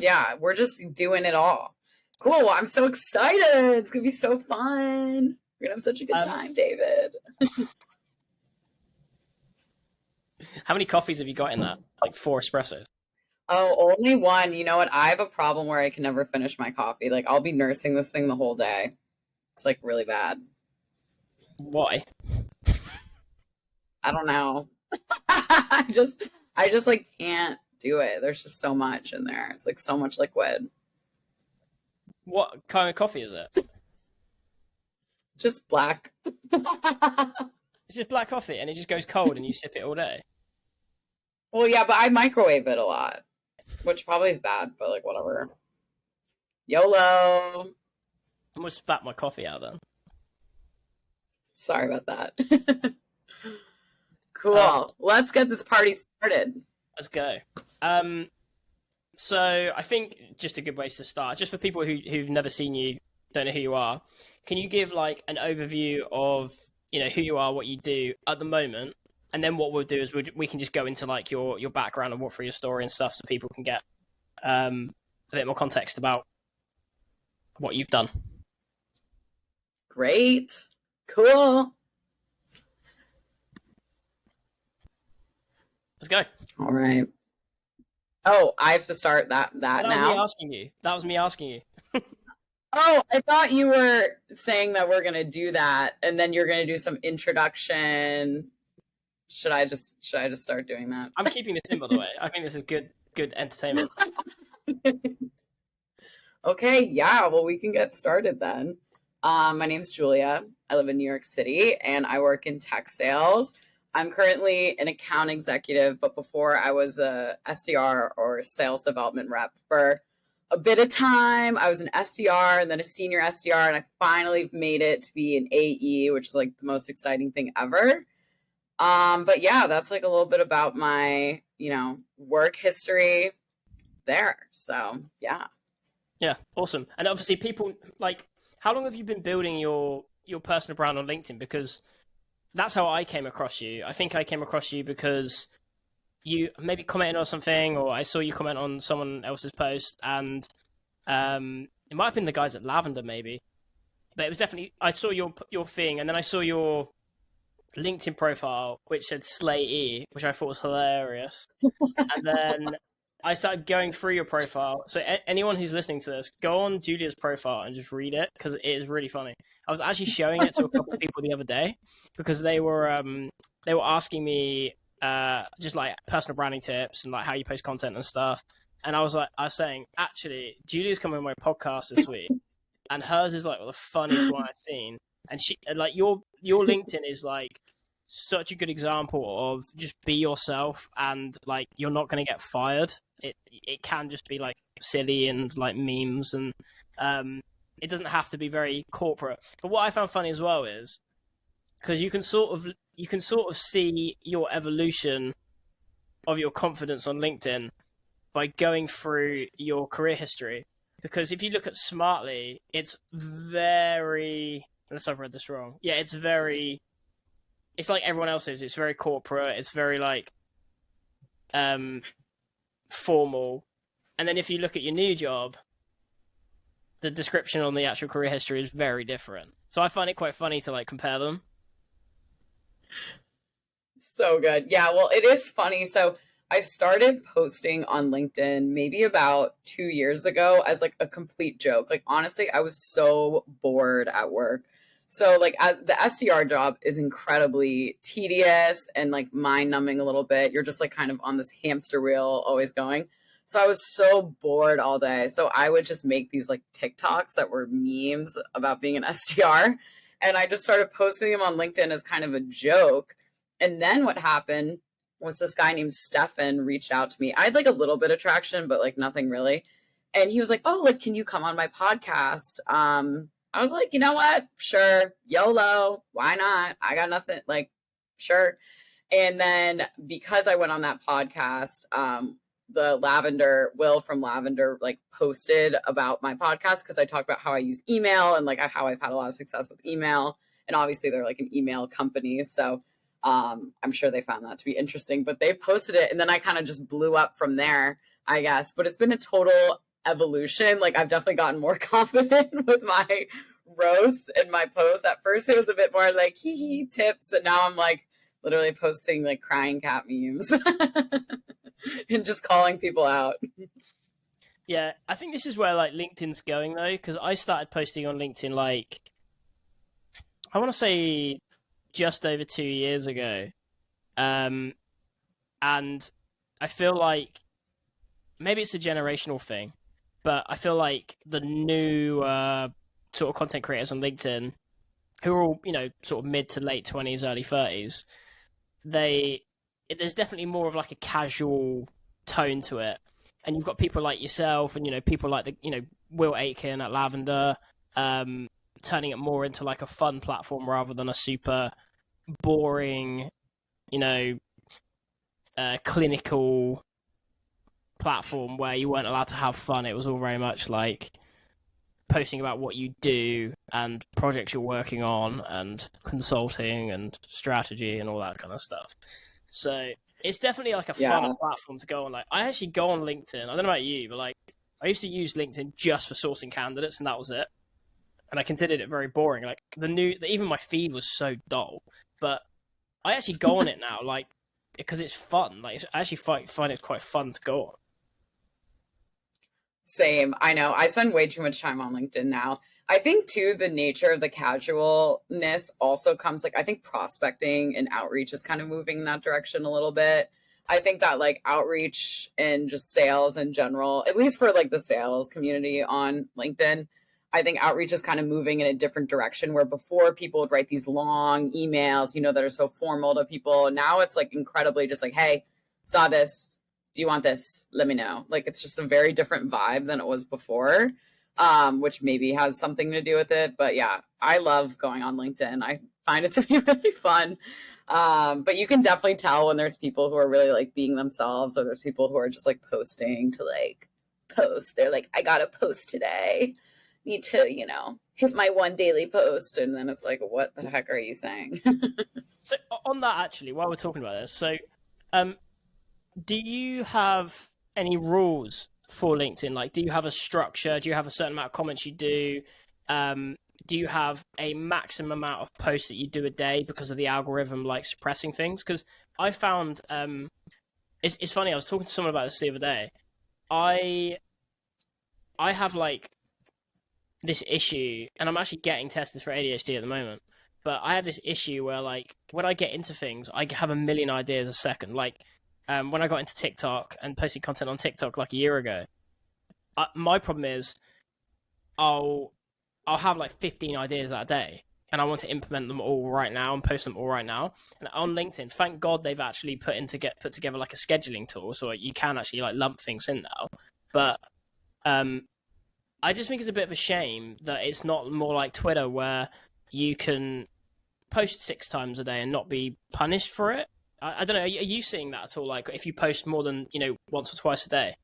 yeah, we're just doing it all. Cool. Well, I'm so excited. It's going to be so fun. We're going to have such a good time, David. How many coffees have you got in that? Like 4 espressos? Oh, only one. You know what? I have a problem where I can never finish my coffee. Like, I'll be nursing this thing the whole day. It's like really bad. Why? I don't know. I just like can't do it. There's just so much in there. It's like so much liquid. What kind of coffee is it? Just black. It's just black coffee and it just goes cold and you sip it all day. Well, yeah, but I microwave it a lot, which probably is bad, but like whatever. YOLO. I'm gonna spat my coffee out then. Sorry about that. Cool. Let's get this party started. Let's go. So I think just a good way to start, just for people who've never seen you, don't know who you are, can you give like an overview of, you know, who you are, what you do at the moment, and then what we'll do is we can just go into like your background and walk through your story and stuff so people can get a bit more context about what you've done. Great. Cool. Let's go. All right. Oh, I have to start that now. That was me asking you. Oh, I thought you were saying that we're gonna do that, and then you're gonna do some introduction. Should I just start doing that? I'm keeping this in, by the way. I think this is good entertainment. Okay, yeah. Well, we can get started then. My name's Julia. I live in New York City, and I work in tech sales. I'm currently an account executive, but before I was a SDR or sales development rep for a bit of time. I was an SDR and then a senior SDR, and I finally made it to be an AE, which is like the most exciting thing ever. But yeah, that's like a little bit about my, work history there. So yeah. Yeah, awesome. And obviously people like, how long have you been building your personal brand on LinkedIn? Because that's how I came across you. I think I came across you because you maybe commented on something, or I saw you comment on someone else's post, and it might have been the guys at Lavender maybe, but it was definitely, I saw your thing, and then I saw your LinkedIn profile which said slAy, which I thought was hilarious. And then I started going through your profile. So anyone who's listening to this, go on Julia's profile and just read it, because it is really funny. I was actually showing it to a couple of people the other day because they were asking me just like personal branding tips and like how you post content and stuff. And I was saying, actually, Julia's coming on my podcast this week, and hers is like the funniest one I've seen. And she, like, your LinkedIn is like such a good example of just be yourself, and like you're not going to get fired. It can just be like silly and like memes, and it doesn't have to be very corporate. But what I found funny as well is because you can sort of see your evolution of your confidence on LinkedIn by going through your career history. Because if you look at Smartly, it's very, unless I've read this wrong, yeah, it's like everyone else's. It's very corporate. It's very like formal. And then if you look at your new job, the description on the actual career history is very different. So I find it quite funny to like compare them. So good. Yeah, well, it is funny. So I started posting on LinkedIn maybe about 2 years ago as like a complete joke. Like, honestly, I was so bored at work. So like the SDR job is incredibly tedious and like mind numbing a little bit. You're just like kind of on this hamster wheel always going. So I was so bored all day. So I would just make these like TikToks that were memes about being an SDR. And I just started posting them on LinkedIn as kind of a joke. And then what happened was this guy named Stefan reached out to me. I had like a little bit of traction, but like nothing really. And he was like, oh, like, can you come on my podcast? I was like, you know what? Sure. YOLO. Why not? I got nothing. Like, sure. And then because I went on that podcast, Will from Lavender, like posted about my podcast because I talked about how I use email and like how I've had a lot of success with email. And obviously they're like an email company. So I'm sure they found that to be interesting, but they posted it. And then I kind of just blew up from there, I guess. But it's been a total evolution. Like I've definitely gotten more confident with my roast and my post. At first it was a bit more like hee hee tips, and now I'm like literally posting like crying cat memes and just calling people out. Yeah, I think this is where like LinkedIn's going though, because I started posting on LinkedIn like I want to say just over 2 years ago, and I feel like maybe it's a generational thing, but I feel like the new sort of content creators on LinkedIn, who are all sort of mid to late 20s, early 30s, there's definitely more of like a casual tone to it, and you've got people like yourself, and people like the Will Aitken at Lavender, turning it more into like a fun platform rather than a super boring, clinical platform where you weren't allowed to have fun. It was all very much like posting about what you do and projects you're working on and consulting and strategy and all that kind of stuff. So it's definitely like a fun platform to go on. Like I actually go on LinkedIn. I don't know about you, but like I used to use LinkedIn just for sourcing candidates, and that was it. And I considered it very boring. Like even my feed was so dull. But I actually go on it now, like because it's fun. Like I actually find it quite fun to go on. Same. I know. I spend way too much time on LinkedIn now. I think too, the nature of the casualness also comes like, I think prospecting and outreach is kind of moving in that direction a little bit. I think that like outreach and just sales in general, at least for like the sales community on LinkedIn, I think outreach is kind of moving in a different direction where before people would write these long emails, that are so formal to people. Now it's like incredibly just like, hey, saw this. Do you want this? Let me know. Like, it's just a very different vibe than it was before, which maybe has something to do with it. But yeah, I love going on LinkedIn. I find it to be really fun. But you can definitely tell when there's people who are really like being themselves, or there's people who are just like posting to like post. They're like, I got to post today. Need to, hit my one daily post. And then it's like, what the heck are you saying? So on that, actually, while we're talking about this, so do you have any rules for LinkedIn? Like, do you have a structure? Do you have a certain amount of comments you do? Do you have a maximum amount of posts that you do a day because of the algorithm, like suppressing things? Because I found it's funny. I was talking to someone about this the other day. I have like this issue, and I'm actually getting tested for ADHD at the moment. But I have this issue where, like, when I get into things, I have a million ideas a second. Like, when I got into TikTok and posting content on TikTok like a year ago, my problem is I'll have like 15 ideas that day, and I want to implement them all right now and post them all right now. And on LinkedIn, thank God they've actually put together like a scheduling tool, so you can actually like lump things in now. But I just think it's a bit of a shame that it's not more like Twitter, where you can post 6 times a day and not be punished for it. I don't know. Are you seeing that at all? Like, if you post more than once or twice a day?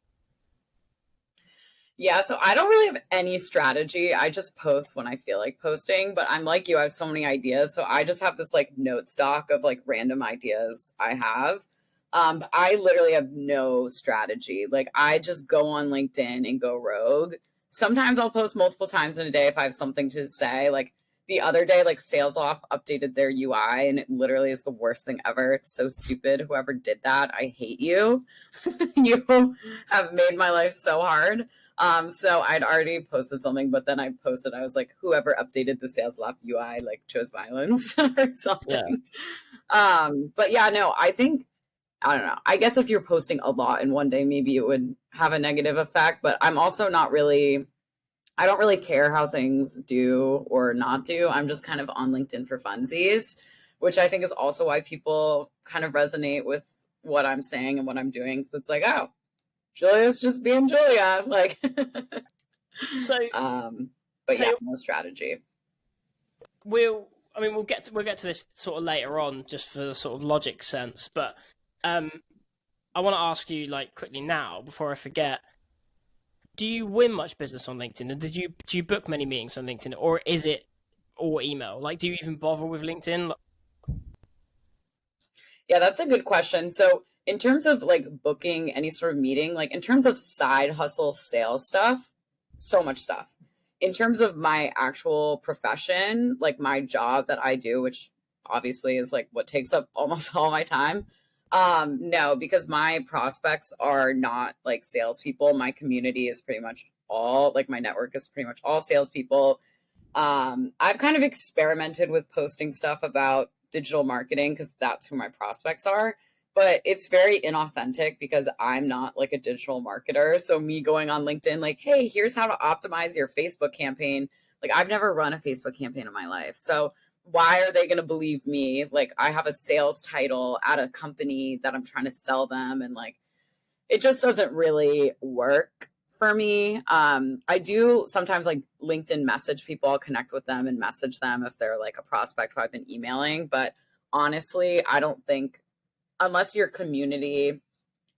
Yeah, so I don't really have any strategy. I just post when I feel like posting, but I'm like you, I have so many ideas. So I just have this like note stock of like random ideas I have. But I literally have no strategy. Like I just go on LinkedIn and go rogue. Sometimes I'll post multiple times in a day if I have something to say. Like the other day, like SalesOff updated their UI, and it literally is the worst thing ever. It's so stupid. Whoever did that, I hate you. You have made my life so hard. So I'd already posted something, but then I was like, whoever updated the SalesOff UI like chose violence or something. Yeah. But yeah, no, I don't know. I guess if you're posting a lot in one day, maybe it would have a negative effect, but I'm also I don't really care how things do or not do. I'm just kind of on LinkedIn for funsies, which I think is also why people kind of resonate with what I'm saying and what I'm doing. Because it's like, oh, Julia's just being Julia. Like, but yeah, no strategy. We'll get to this sort of later on, just for the sort of logic sense. But I want to ask you like quickly now before I forget. Do you win much business on LinkedIn, and do you book many meetings on LinkedIn, or is it all email? Like, do you even bother with LinkedIn? Yeah, that's a good question. So, in terms of like booking any sort of meeting, like in terms of side hustle sales stuff, so much stuff. In terms of my actual profession, like my job that I do, which obviously is like what takes up almost all my time. No, because my prospects are not like salespeople. My community is pretty much all like my network is pretty much all salespeople. I've kind of experimented with posting stuff about digital marketing because that's who my prospects are. But it's very inauthentic because I'm not like a digital marketer. So me going on LinkedIn, like, hey, here's how to optimize your Facebook campaign. Like I've never run a Facebook campaign in my life. So why are they going to believe me? Like I have a sales title at a company that I'm trying to sell them. And like, it just doesn't really work for me. I do sometimes like LinkedIn message people. I'll connect with them and message them if they're like a prospect who I've been emailing. But honestly, I don't think unless your community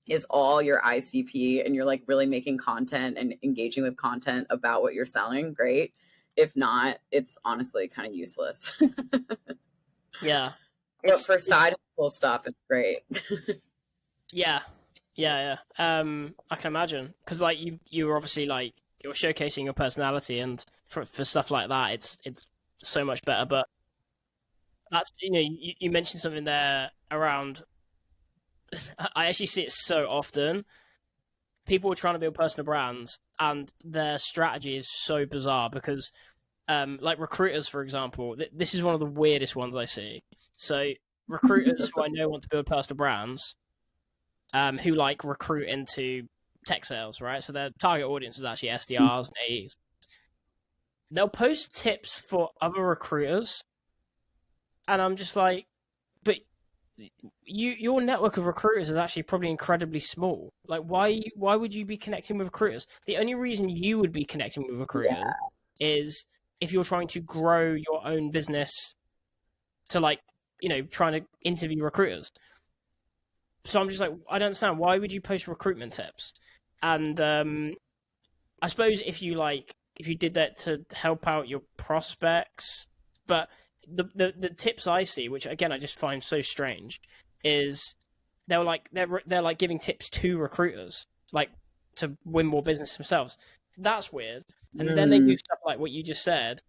is all your ICP and you're like really making content and engaging with content about what you're selling, great. If not, it's honestly kind of useless. Yeah. But for side hustle stuff, it's great. Yeah. I can imagine because like you're obviously like you're showcasing your personality, and for stuff like that, it's so much better. But that's you mentioned something there around. I actually see it so often. People are trying to build personal brands, and their strategy is so bizarre because, like recruiters, for example, this is one of the weirdest ones I see. So recruiters who I know want to build personal brands, who like recruit into tech sales, right? So their target audience is actually SDRs and AEs. They'll post tips for other recruiters, and I'm just like, but your network of recruiters is actually probably incredibly small. Like, why would you be connecting with recruiters? The only reason you would be connecting with recruiters is if you're trying to grow your own business to like, trying to interview recruiters. So I'm just like, I don't understand. Why would you post recruitment tips? And I suppose if you did that to help out your prospects, but the tips I see, which again I just find so strange, is they're like giving tips to recruiters, like to win more business themselves. That's weird. And then they do stuff like what you just said.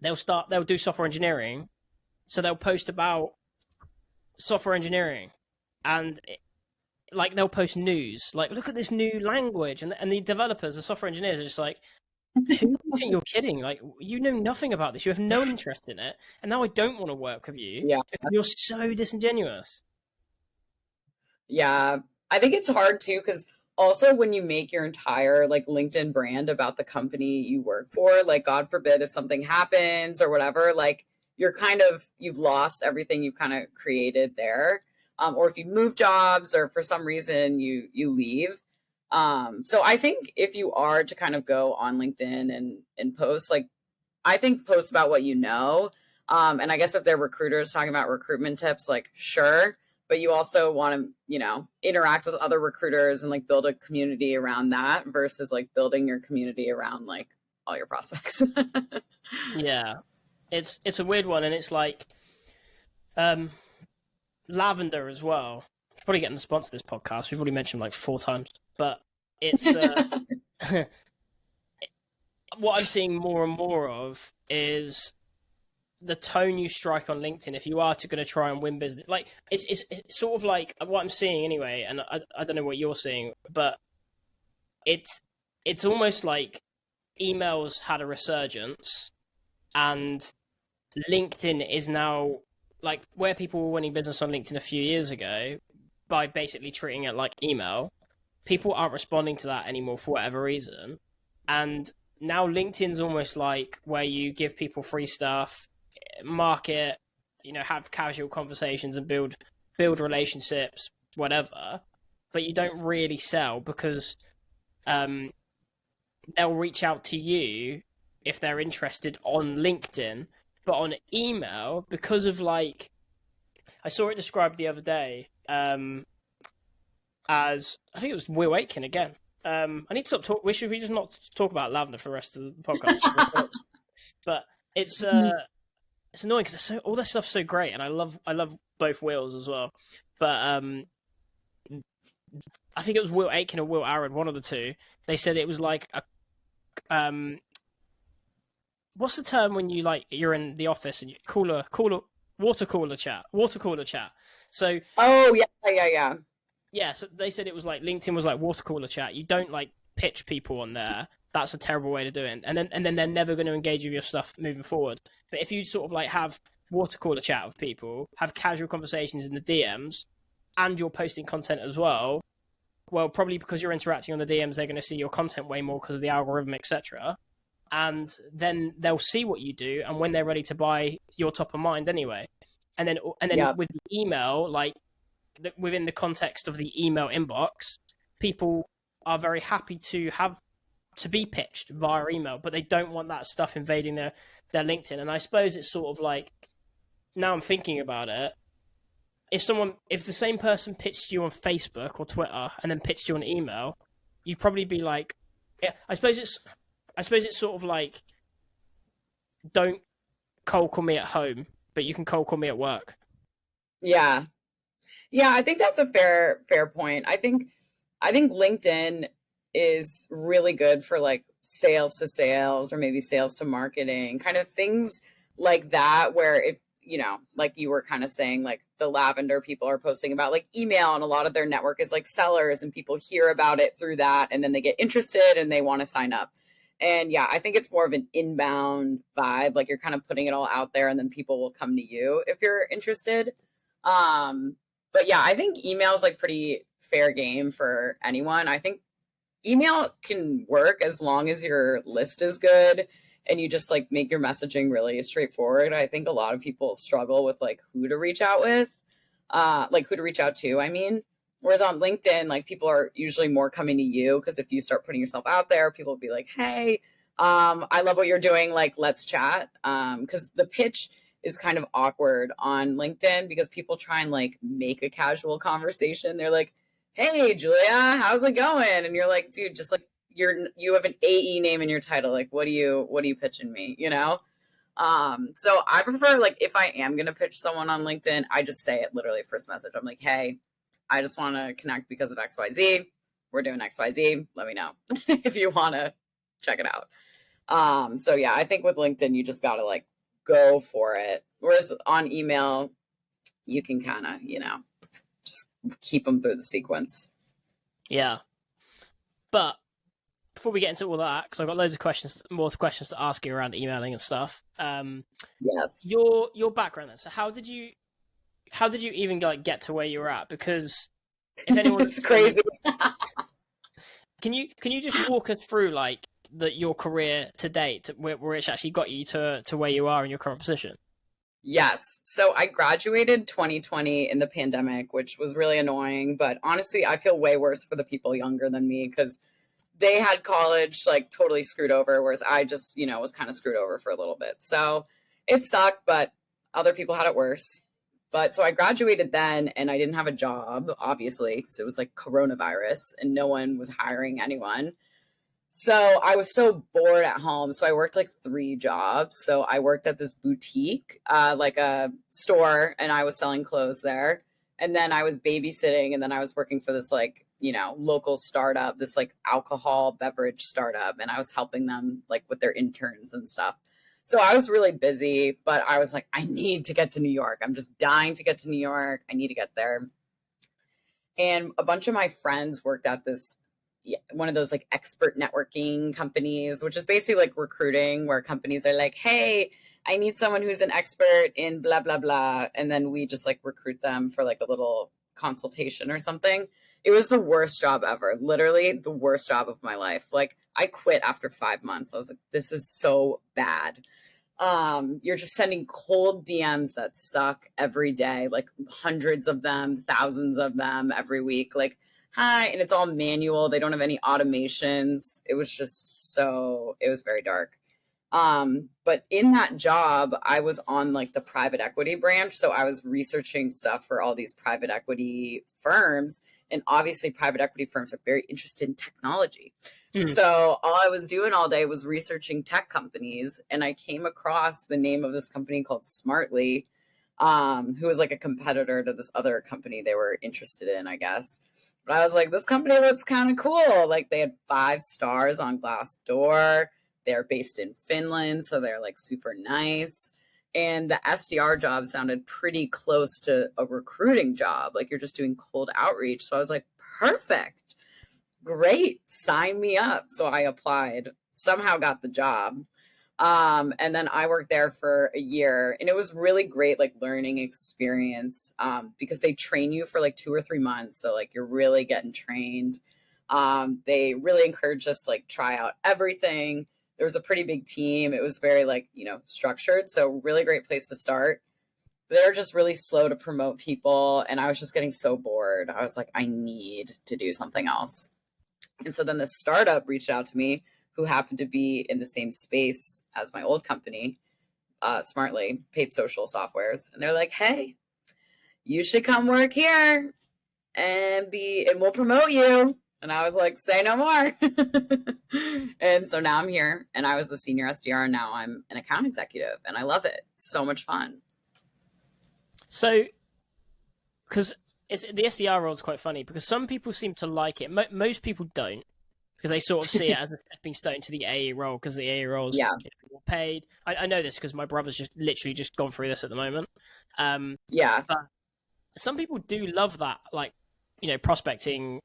They'll do software engineering, so they'll post about software engineering, and like they'll post news, like look at this new language, and the developers, the software engineers, are just like, who do you think you're kidding? Like, you know nothing about this. You have no interest in it, and now I don't want to work with you. Yeah, You're so disingenuous. yeah. I think it's hard too because also when you make your entire like LinkedIn brand about the company you work for, like God forbid if something happens or whatever, like you've lost everything you've kind of created there. Or if you move jobs or for some reason you leave. So I think if you are to kind of go on LinkedIn and post, like I think post about what you know. And I guess if they're recruiters talking about recruitment tips, like sure, but you also want to, interact with other recruiters and like build a community around that versus like building your community around like all your prospects. Yeah, it's a weird one, and it's like, Lavender as well. Should probably getting to sponsor this podcast. We've already mentioned like 4 times, but it's what I'm seeing more and more of is the tone you strike on LinkedIn if you are going to try and win business. Like it's sort of like what I'm seeing anyway, and I don't know what you're seeing, but it's almost like emails had a resurgence, and LinkedIn is now like where people were winning business on LinkedIn a few years ago by basically treating it like email. People aren't responding to that anymore for whatever reason, and now LinkedIn's almost like where you give people free stuff, market, have casual conversations and build relationships, whatever, but you don't really sell because they'll reach out to you if they're interested on LinkedIn, but on email, because of like, I saw it described the other day as, I think it was Will Aitken again. I need to stop talk. We just not talk about Lavender for the rest of the podcast. But it's annoying because all their stuff's so great, and I love both Wills as well. But I think it was Will Aitken or Will Aaron, one of the two. They said it was like a what's the term when you like you're in the office and you cooler water cooler chat. So Oh yeah. yeah, so they said it was like LinkedIn was like water cooler chat. You don't like pitch people on there. That's a terrible way to do it. And then they're never going to engage with your stuff moving forward. But if you sort of like have water cooler chat with people, have casual conversations in the DMs, and you're posting content as well, well, probably because you're interacting on the DMs, they're going to see your content way more because of the algorithm, etc. And then they'll see what you do, and when they're ready to buy, you're top of mind anyway. And then Yep. with the email, like within the context of the email inbox, people are very happy to be pitched via email, but they don't want that stuff invading their LinkedIn. And I suppose it's sort of like, now I'm thinking about it, if the same person pitched you on Facebook or Twitter and then pitched you on email, you'd probably be like, yeah, I suppose it's sort of like, don't cold call me at home, but you can cold call me at work. Yeah. Yeah, I think that's a fair point. I think LinkedIn is really good for like sales to sales or maybe sales to marketing, kind of things like that, where if, like you were kind of saying, like the lavender people are posting about like email, and a lot of their network is like sellers, and people hear about it through that, and then they get interested and they want to sign up. And yeah, I think it's more of an inbound vibe. Like you're kind of putting it all out there, and then people will come to you if you're interested. But yeah, I think email is like pretty fair game for anyone. I think email can work as long as your list is good and you just like make your messaging really straightforward. I think a lot of people struggle with like who to reach out with, like who to reach out to, I mean. Whereas on LinkedIn, like people are usually more coming to you because if you start putting yourself out there, people will be like, hey, I love what you're doing. Like, let's chat. Because the pitch is kind of awkward on LinkedIn because people try and like make a casual conversation. They're like, hey, Julia, how's it going? And you're like, dude, just like you have an AE name in your title. Like, what are you pitching me? So I prefer, like, if I am going to pitch someone on LinkedIn, I just say it literally first message. I'm like, hey, I just want to connect because of XYZ. We're doing XYZ. Let me know if you want to check it out. So yeah, I think with LinkedIn, you just got to like go for it. Whereas on email, you can kind of, just keep them through the sequence. Yeah. But before we get into all that, because I've got loads of more questions to ask you around emailing and stuff. Yes. Your background then. So how did you even like get to where you were at? Because if anyone, it's crazy. Can you just walk us through like your career to date, where it's actually got you to where you are in your current position? Yes. So I graduated 2020 in the pandemic, which was really annoying. But honestly, I feel way worse for the people younger than me because they had college like totally screwed over, whereas I just, was kind of screwed over for a little bit. So it sucked, but other people had it worse. But so I graduated then and I didn't have a job, obviously, because it was like coronavirus and no one was hiring anyone. So I was so bored at home. So I worked like 3 jobs. So I worked at this boutique, like a store, and I was selling clothes there. And then I was babysitting, and then I was working for this like, local startup, this like alcohol beverage startup. And I was helping them like with their interns and stuff. So I was really busy, but I was like, I need to get to New York. I'm just dying to get to New York. I need to get there. And a bunch of my friends worked at this, one of those like expert networking companies, which is basically like recruiting, where companies are like, hey, I need someone who's an expert in blah, blah, blah. And then we just like recruit them for like a little consultation or something. It was the worst job ever, literally the worst job of my life. Like I quit after 5 months. I was like, this is so bad. You're just sending cold DMs that suck every day, like hundreds of them, thousands of them every week. Like, hi, and it's all manual. They don't have any automations. It was very dark. But in that job, I was on like the private equity branch. So I was researching stuff for all these private equity firms. And obviously private equity firms are very interested in technology. So all I was doing all day was researching tech companies. And I came across the name of this company called Smartly. who was like a competitor to this other company they were interested in, I guess. But I was like, this company looks kind of cool. Like they had 5 stars on Glassdoor. They're based in Finland, so they're like super nice. And the SDR job sounded pretty close to a recruiting job. Like you're just doing cold outreach. So I was like, perfect. Great. Sign me up. So I applied, somehow got the job. And then I worked there for a year, and it was really great, like learning experience, because they train you for like 2 or 3 months. So like you're really getting trained. They really encouraged us to like try out everything. There was a pretty big team. It was very like, structured. So really great place to start. They're just really slow to promote people. And I was just getting so bored. I was like, I need to do something else. And so then the startup reached out to me, who happened to be in the same space as my old company, SmartLay, paid social softwares. And they're like, hey, you should come work here and we'll promote you. And I was like, say no more. And so now I'm here, and I was the senior SDR, and now I'm an account executive, and I love it. It's so much fun. So, because the SDR role is quite funny, because some people seem to like it. Most people don't, because they sort of see it as a stepping stone to the AE role, because the AE role is more paid. I know this because my brother's just literally just gone through this at the moment. But some people do love that, like, prospecting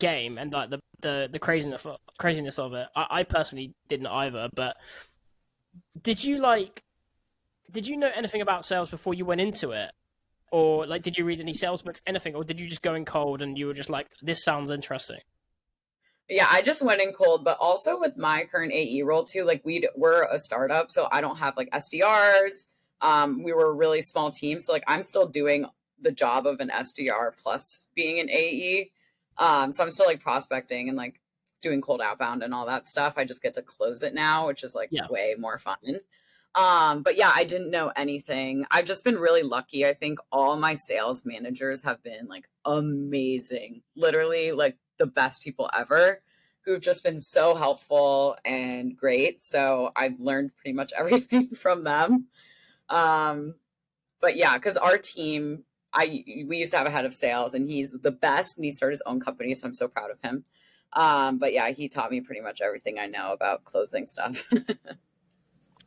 game, and like the craziness of it. I personally didn't either, but did you know anything about sales before you went into it? Or like, did you read any sales books, anything, or did you just go in cold and you were just like, this sounds interesting? Yeah, I just went in cold, but also with my current AE role too, like we're a startup, so I don't have like SDRs. We were a really small team, so like I'm still doing the job of an SDR plus being an AE. So I'm still like prospecting and like doing cold outbound and all that stuff. I just get to close it now, which is like way more fun. But yeah, I didn't know anything. I've just been really lucky. I think all my sales managers have been like amazing, literally like the best people ever, who've just been so helpful and great. So I've learned pretty much everything from them. But yeah, because our team, we used to have a head of sales, and he's the best, and he started his own company, so I'm so proud of him. But yeah, he taught me pretty much everything I know about closing stuff.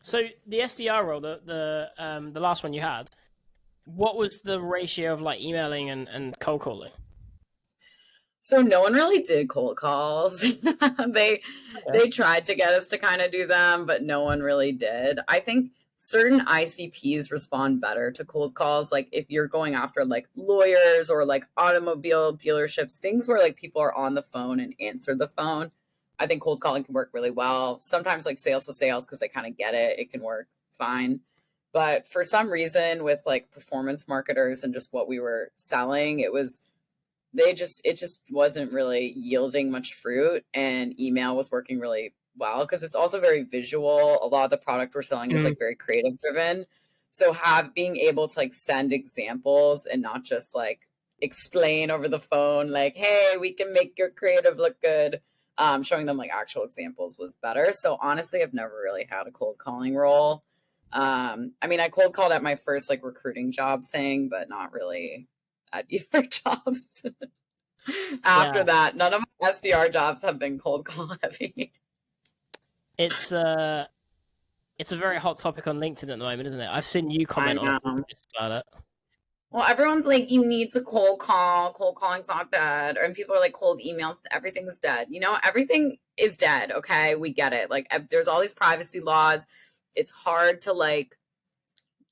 So the SDR role, the last one you had, what was the ratio of like emailing and cold calling? So no one really did cold calls. They tried to get us to kind of do them, but no one really did. I think certain ICPs respond better to cold calls. Like if you're going after like lawyers or like automobile dealerships, things where like people are on the phone and answer the phone, I think cold calling can work really well. Sometimes like sales to sales, because they kind of get it, it can work fine. But for some reason with like performance marketers and just what we were selling, it just wasn't really yielding much fruit, and email was working really well because it's also very visual. A lot of the product we're selling is like very creative driven. So being able to like send examples and not just like explain over the phone, like, hey, we can make your creative look good. Showing them like actual examples was better. So honestly, I've never really had a cold calling role. I mean, I cold called at my first like recruiting job thing, but not really at either jobs. After that, none of my SDR jobs have been cold call heavy. It's a very hot topic on LinkedIn at the moment, isn't it? I've seen you comment on it. Well, everyone's like, you need to cold call. Cold calling's not dead. And people are like, cold emails, everything's dead. Everything is dead. Okay, we get it. Like, there's all these privacy laws. It's hard to like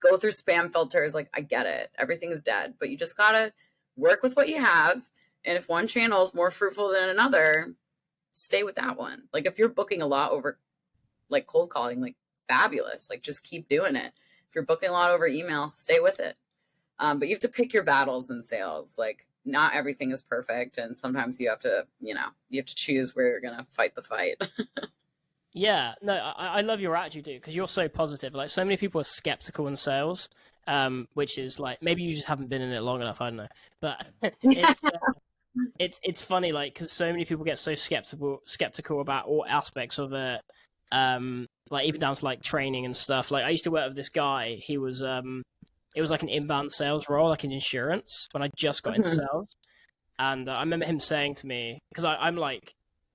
go through spam filters. Like, I get it. Everything's dead. But you just gotta work with what you have. And if one channel is more fruitful than another, stay with that one. Like if you're booking a lot over like cold calling, like fabulous. Like just keep doing it. If you're booking a lot over email, stay with it. But you have to pick your battles in sales. Like not everything is perfect. And sometimes you have to, you have to choose where you're going to fight the fight. Yeah, no, I love your attitude, dude, because you're so positive. Like so many people are skeptical in sales, which is like, maybe you just haven't been in it long enough. I don't know. But it's funny, like, because so many people get so skeptical about all aspects of it, like even down to like training and stuff. Like I used to work with this guy. He was it was like an inbound sales role, like in insurance, when I just got into sales. And I remember him saying to me, because I'm like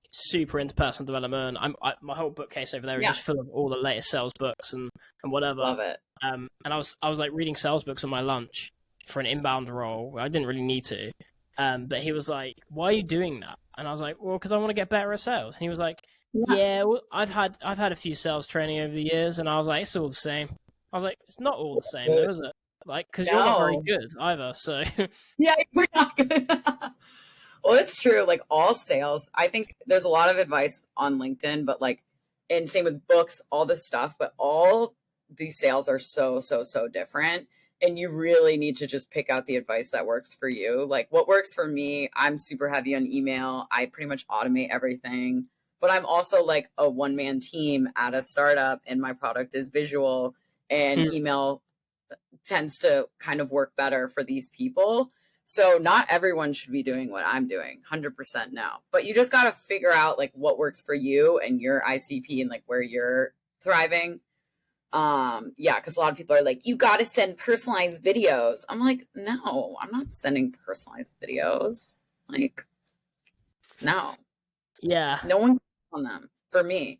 super into personal development. My whole bookcase over there is just full of all the latest sales books and whatever. Love it. And I was like reading sales books on my lunch for an inbound role. I didn't really need to. But he was like, "Why are you doing that?" And I was like, "Well, because I want to get better at sales." And he was like, "Yeah, well, I've had a few sales training over the years," and I was like, "It's all the same." I was like, "It's not all the same, though, is it?" Like, because you're not very good either. So yeah, we're not good. Well, it's true. Like all sales, I think there's a lot of advice on LinkedIn, but like, and same with books, all this stuff, but all these sales are so different. And you really need to just pick out the advice that works for you. Like what works for me, I'm super heavy on email. I pretty much automate everything, but I'm also like a one-man team at a startup and my product is visual, and email tends to kind of work better for these people. So not everyone should be doing what I'm doing, 100% no. But you just got to figure out like what works for you and your ICP and like where you're thriving. Yeah, because a lot of people are like, you got to send personalized videos. I'm like, no, I'm not sending personalized videos. Like, no. Yeah. No one on them for me.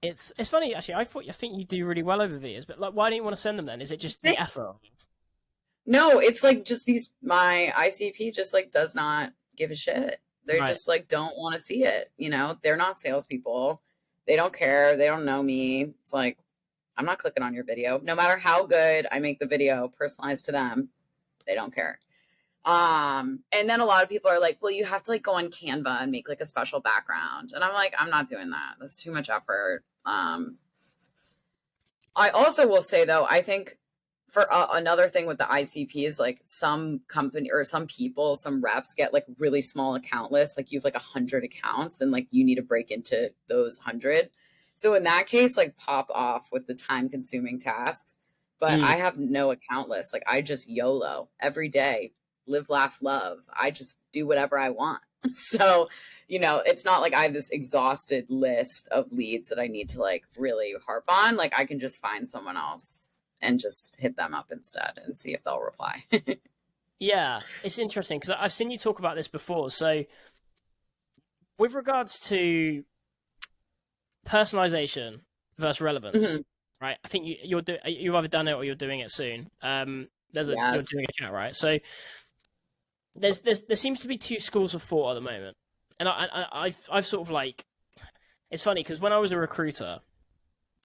It's funny actually. I think you do really well over the years, but like, why don't you want to send them then? Is it just the effort? No, it's like just my ICP just like does not give a shit. They just like don't want to see it. You know, they're not salespeople. They don't care. They don't know me. It's like, I'm not clicking on your video. No matter how good I make the video personalized to them, they don't care. And then a lot of people are like, well, you have to like go on Canva and make like a special background. And I'm like, I'm not doing that. That's too much effort. I also will say though, I think for another thing with the ICP is like some company or some people, some reps get like really small account lists. Like you have like 100 accounts and like you need to break into those 100. So in that case, like pop off with the time consuming tasks. But I have no account list. Like I just YOLO every day, live, laugh, love. I just do whatever I want. So, you know, it's not like I have this exhausted list of leads that I need to like really harp on. Like I can just find someone else and just hit them up instead and see if they'll reply. Yeah, it's interesting because I've seen you talk about this before. So with regards to personalization versus relevance, right? I think you've either done it or you're doing it soon. You're doing a chat, right? So there seems to be two schools of thought at the moment. And I've sort of like, it's funny because when I was a recruiter,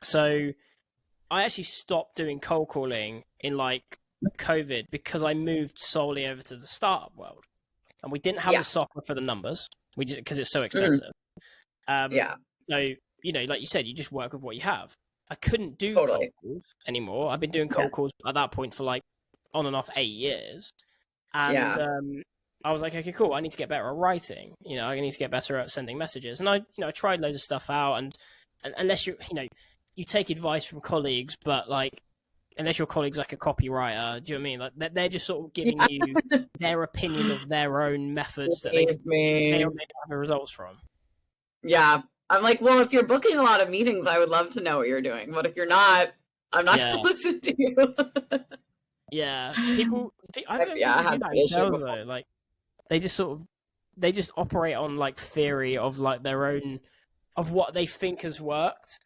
so I actually stopped doing cold calling in like COVID because I moved solely over to the startup world, and we didn't have the software for the numbers. We just because it's so expensive. So you know, like you said, you just work with what you have. I couldn't do cold calls anymore. I've been doing cold calls at that point for like on and off 8 years, and I was like, okay, cool. I need to get better at writing. You know, I need to get better at sending messages, and I tried loads of stuff out, and unless you take advice from colleagues, but like, unless your colleague's like a copywriter, do you know what I mean? Like they're just sort of giving you their opinion of their own methods that they may or may not have the results from. Yeah. I'm like, well, if you're booking a lot of meetings, I would love to know what you're doing. But if you're not, I'm not going to listen to you. Yeah. People, I do that in sales though. Like they just operate on like theory of like their own, of what they think has worked.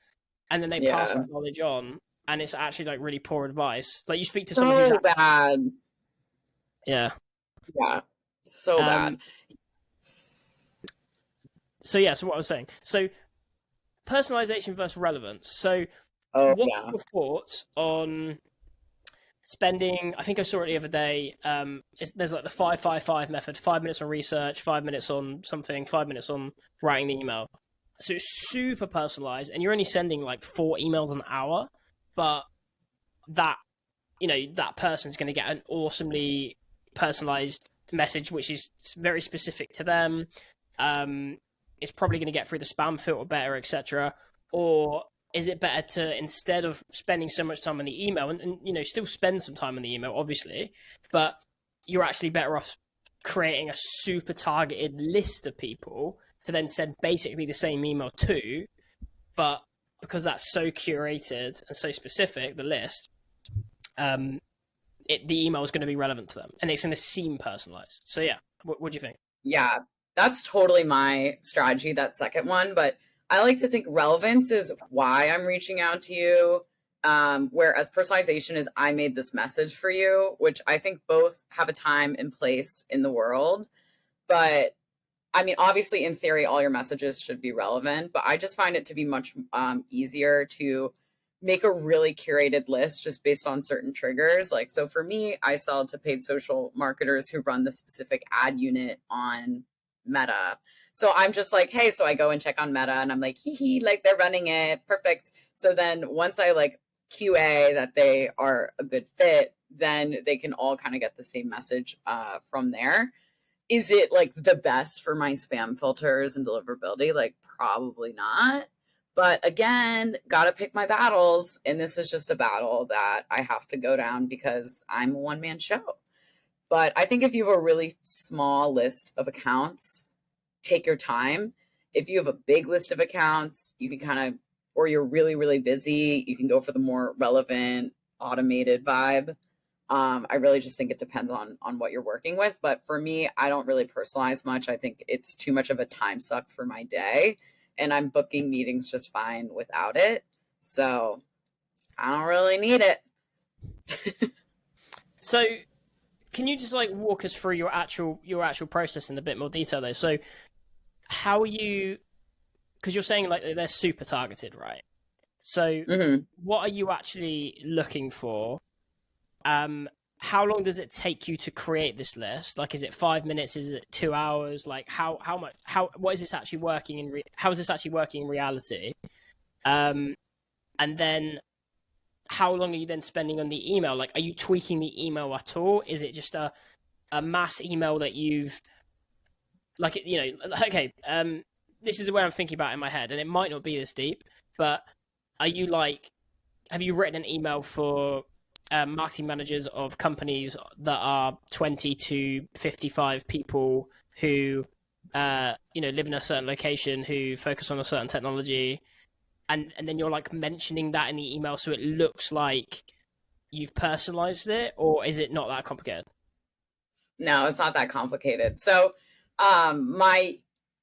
And then they pass that knowledge on, and it's actually like really poor advice. Like you speak to someone who's bad. Yeah. Yeah. So bad. So what I was saying. So personalization versus relevance. So what are your thoughts on spending? I think I saw it the other day. There's like the 5-5-5 method: 5 minutes on research, 5 minutes on something, 5 minutes on writing the email. So it's super personalized, and you're only sending like 4 emails an hour, but that person's going to get an awesomely personalized message, which is very specific to them. It's probably going to get through the spam filter better, etc. Or is it better to, instead of spending so much time on the email, and still spend some time on the email, obviously, but you're actually better off creating a super targeted list of people to then send basically the same email to, but because that's so curated and so specific, the list, the email is going to be relevant to them and it's going to seem personalized. So yeah, what do you think? Yeah, that's totally my strategy, that second one. But I like to think relevance is why I'm reaching out to you. Whereas personalization is I made this message for you, which I think both have a time and place in the world. But I mean, obviously, in theory, all your messages should be relevant, but I just find it to be much easier to make a really curated list just based on certain triggers. Like, so for me, I sell to paid social marketers who run the specific ad unit on Meta. So I'm just like, hey, so I go and check on Meta and I'm like, hee hee, like they're running it. Perfect. So then once I like QA that they are a good fit, then they can all kind of get the same message from there. Is it like the best for my spam filters and deliverability? Like, probably not. But again, got to pick my battles. And this is just a battle that I have to go down because I'm a one man show. But I think if you have a really small list of accounts, take your time. If you have a big list of accounts, you can kind of, or you're really, really busy, you can go for the more relevant, automated vibe. I really just think it depends on what you're working with. But for me, I don't really personalize much. I think it's too much of a time suck for my day. And I'm booking meetings just fine without it. So I don't really need it. So can you just like walk us through your actual process in a bit more detail though? So how are you, because you're saying like they're super targeted, right? So what are you actually looking for? How long does it take you to create this list? Like, is it 5 minutes? Is it 2 hours? Like, what is this actually working in? How is this actually working in reality? And then, how long are you then spending on the email? Like, are you tweaking the email at all? Is it just a mass email that you've, like, okay? This is the way I'm thinking about it in my head, and it might not be this deep, but are you like, have you written an email for marketing managers of companies that are 20 to 55 people who live in a certain location, who focus on a certain technology, and then you're like mentioning that in the email so it looks like you've personalized it? Or is it not that complicated? No, it's not that complicated. So my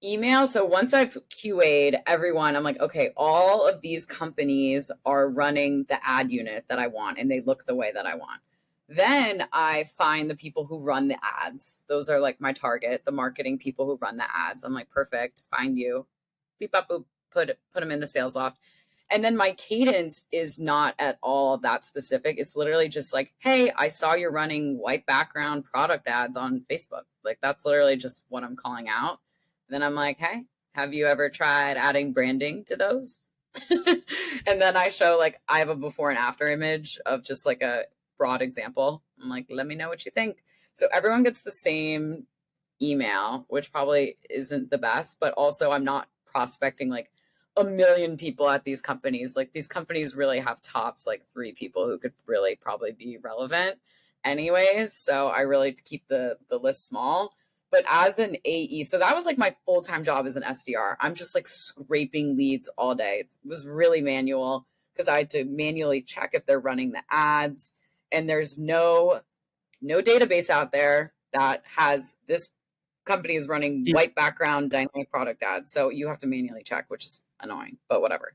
email, so once I've QA'd everyone, I'm like, okay, all of these companies are running the ad unit that I want and they look the way that I want. Then I find the people who run the ads. Those are like my target, the marketing people who run the ads. I'm like, perfect, find you, beep up boop, put them in the sales loft. And then my cadence is not at all that specific. It's literally just like, hey, I saw you're running white background product ads on Facebook. Like, that's literally just what I'm calling out. Then I'm like, hey, have you ever tried adding branding to those? And then I show, like, I have a before and after image of just like a broad example. I'm like, let me know what you think. So everyone gets the same email, which probably isn't the best, but also I'm not prospecting like a million people at these companies. Like, these companies really have tops like 3 people who could really probably be relevant anyways. So I really keep the list small. But as an AE, so that was like my full-time job as an SDR. I'm just like scraping leads all day. It was really manual because I had to manually check if they're running the ads. And there's no database out there that has this company is running white background dynamic product ads. So you have to manually check, which is annoying, but whatever.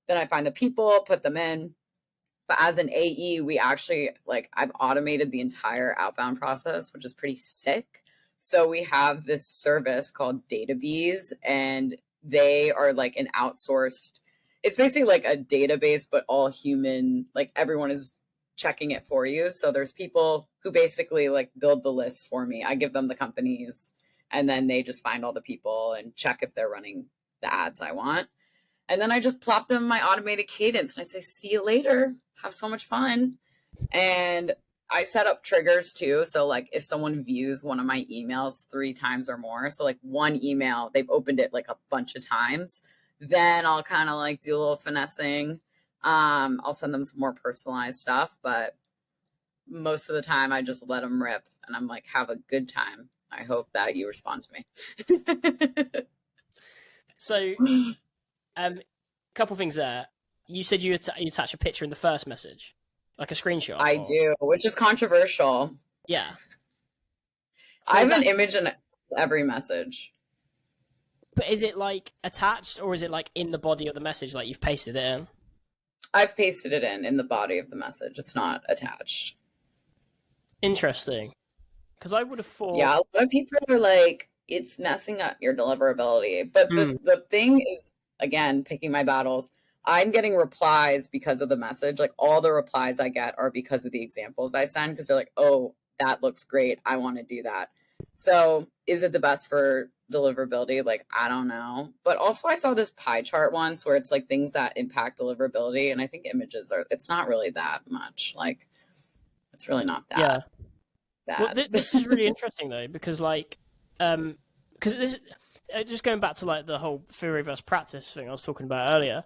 Then I find the people, put them in. But as an AE, we actually, like, I've automated the entire outbound process, which is pretty sick. So we have this service called Databees, and they are like an outsourced, it's basically like a database, but all human, like everyone is checking it for you. So there's people who basically like build the lists for me. I give them the companies and then they just find all the people and check if they're running the ads I want. And then I just plop them in my automated cadence and I say, see you later. Have so much fun. And I set up triggers too. So like if someone views one of my emails 3 times or more, so like one email, they've opened it like a bunch of times, then I'll kind of like do a little finessing. I'll send them some more personalized stuff, but most of the time I just let them rip and I'm like, have a good time. I hope that you respond to me. So, couple things there. You said you attach a picture in the first message like a screenshot? I do, which is controversial. Yeah. So I have an image in every message. But is it like attached, or is it like in the body of the message, like you've pasted it in? I've pasted it in the body of the message. It's not attached. Interesting. Because I would have thought... Yeah, a lot of people are like, it's messing up your deliverability. But the thing is, again, picking my battles, I'm getting replies because of the message. Like, all the replies I get are because of the examples I send, because they're like, oh, that looks great. I want to do that. So is it the best for deliverability? Like, I don't know. But also I saw this pie chart once where it's like things that impact deliverability. And I think images it's not really that much. Like, it's really not that bad. Well, this is really interesting though, because like, because this, just going back to like the whole theory versus practice thing I was talking about earlier,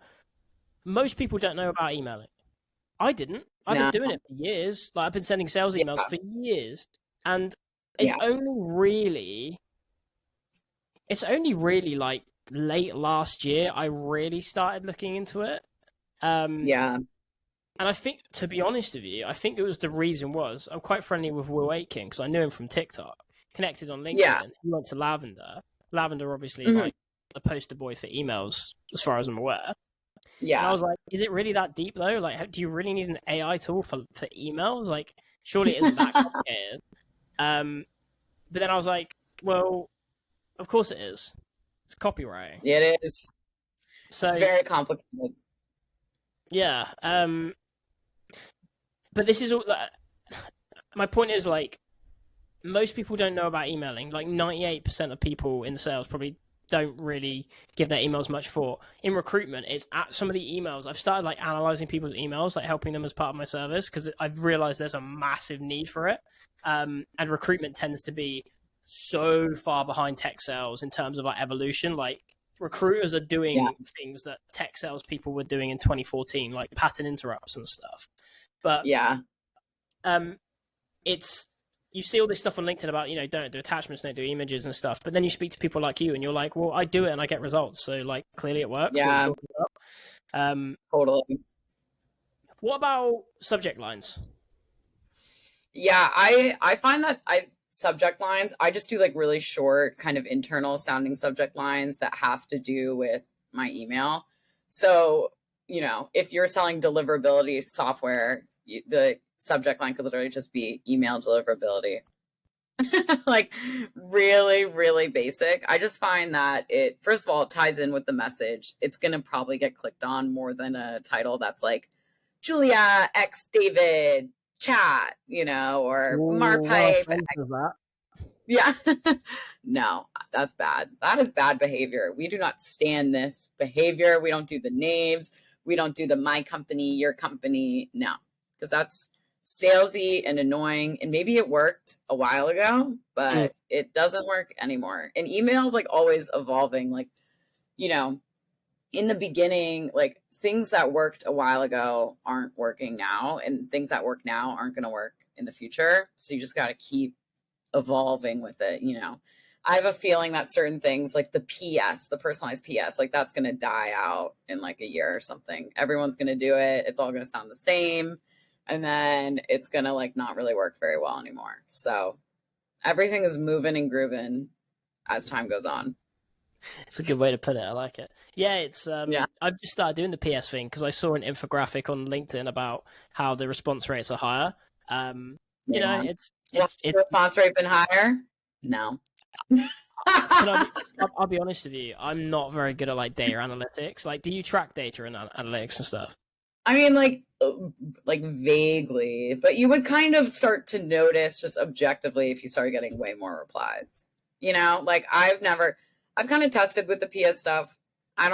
most people don't know about emailing. I didn't. I've been doing it for years. Like, I've been sending sales emails for years, and it's only really like late last year I really started looking into it. And I think, to be honest with you, I think it was the reason was I'm quite friendly with Will Aitken because I knew him from TikTok, connected on LinkedIn. Yeah. He went to Lavender. Lavender, obviously, like the poster boy for emails, as far as I'm aware. Yeah. And I was like, is it really that deep though? Like, do you really need an AI tool for emails? Like, surely it isn't that complicated. But then I was like, well, of course it is. It's copywriting. It is. So it's very complicated. Yeah. But this is all. My point is, like, most people don't know about emailing. Like, 98% of people in sales probably don't really give their emails much thought. In recruitment, it's at some of the emails. I've started like analyzing people's emails, like helping them as part of my service, because I've realized there's a massive need for it. And recruitment tends to be so far behind tech sales in terms of like evolution. Like, recruiters are doing things that tech sales people were doing in 2014, like pattern interrupts and stuff. But it's, you see all this stuff on LinkedIn about, you know, don't do attachments, don't do images and stuff. But then you speak to people like you and you're like, well, I do it and I get results. So like, clearly it works. Yeah. Totally. What about subject lines? Yeah, I find that subject lines, I just do like really short kind of internal sounding subject lines that have to do with my email. So, you know, if you're selling deliverability software, the subject line could literally just be email deliverability. Like, really, really basic. I just find that it, first of all, it ties in with the message. It's going to probably get clicked on more than a title that's like Julia X David chat, you know, or Marpipe. Yeah. No, that's bad. That is bad behavior. We do not stand this behavior. We don't do the names. We don't do the my company, your company. No, because that's salesy and annoying. And maybe it worked a while ago, but it doesn't work anymore. And email is like always evolving. Like, you know, in the beginning, like things that worked a while ago aren't working now, and things that work now aren't going to work in the future. So you just got to keep evolving with it. You know, I have a feeling that certain things like the PS, the personalized PS, like that's going to die out in like a year or something. Everyone's going to do it. It's all going to sound the same. And then it's going to like not really work very well anymore. So everything is moving and grooving as time goes on. It's a good way to put it. I like it. Yeah, it's I've just started doing the PS thing because I saw an infographic on LinkedIn about how the response rates are higher. You know, it's the response rate been higher? No. I'll be honest with you. I'm not very good at like data analytics. Like, do you track data and analytics and stuff? I mean, like vaguely, but you would kind of start to notice just objectively if you started getting way more replies. You know, like I've kind of tested with the PS stuff. I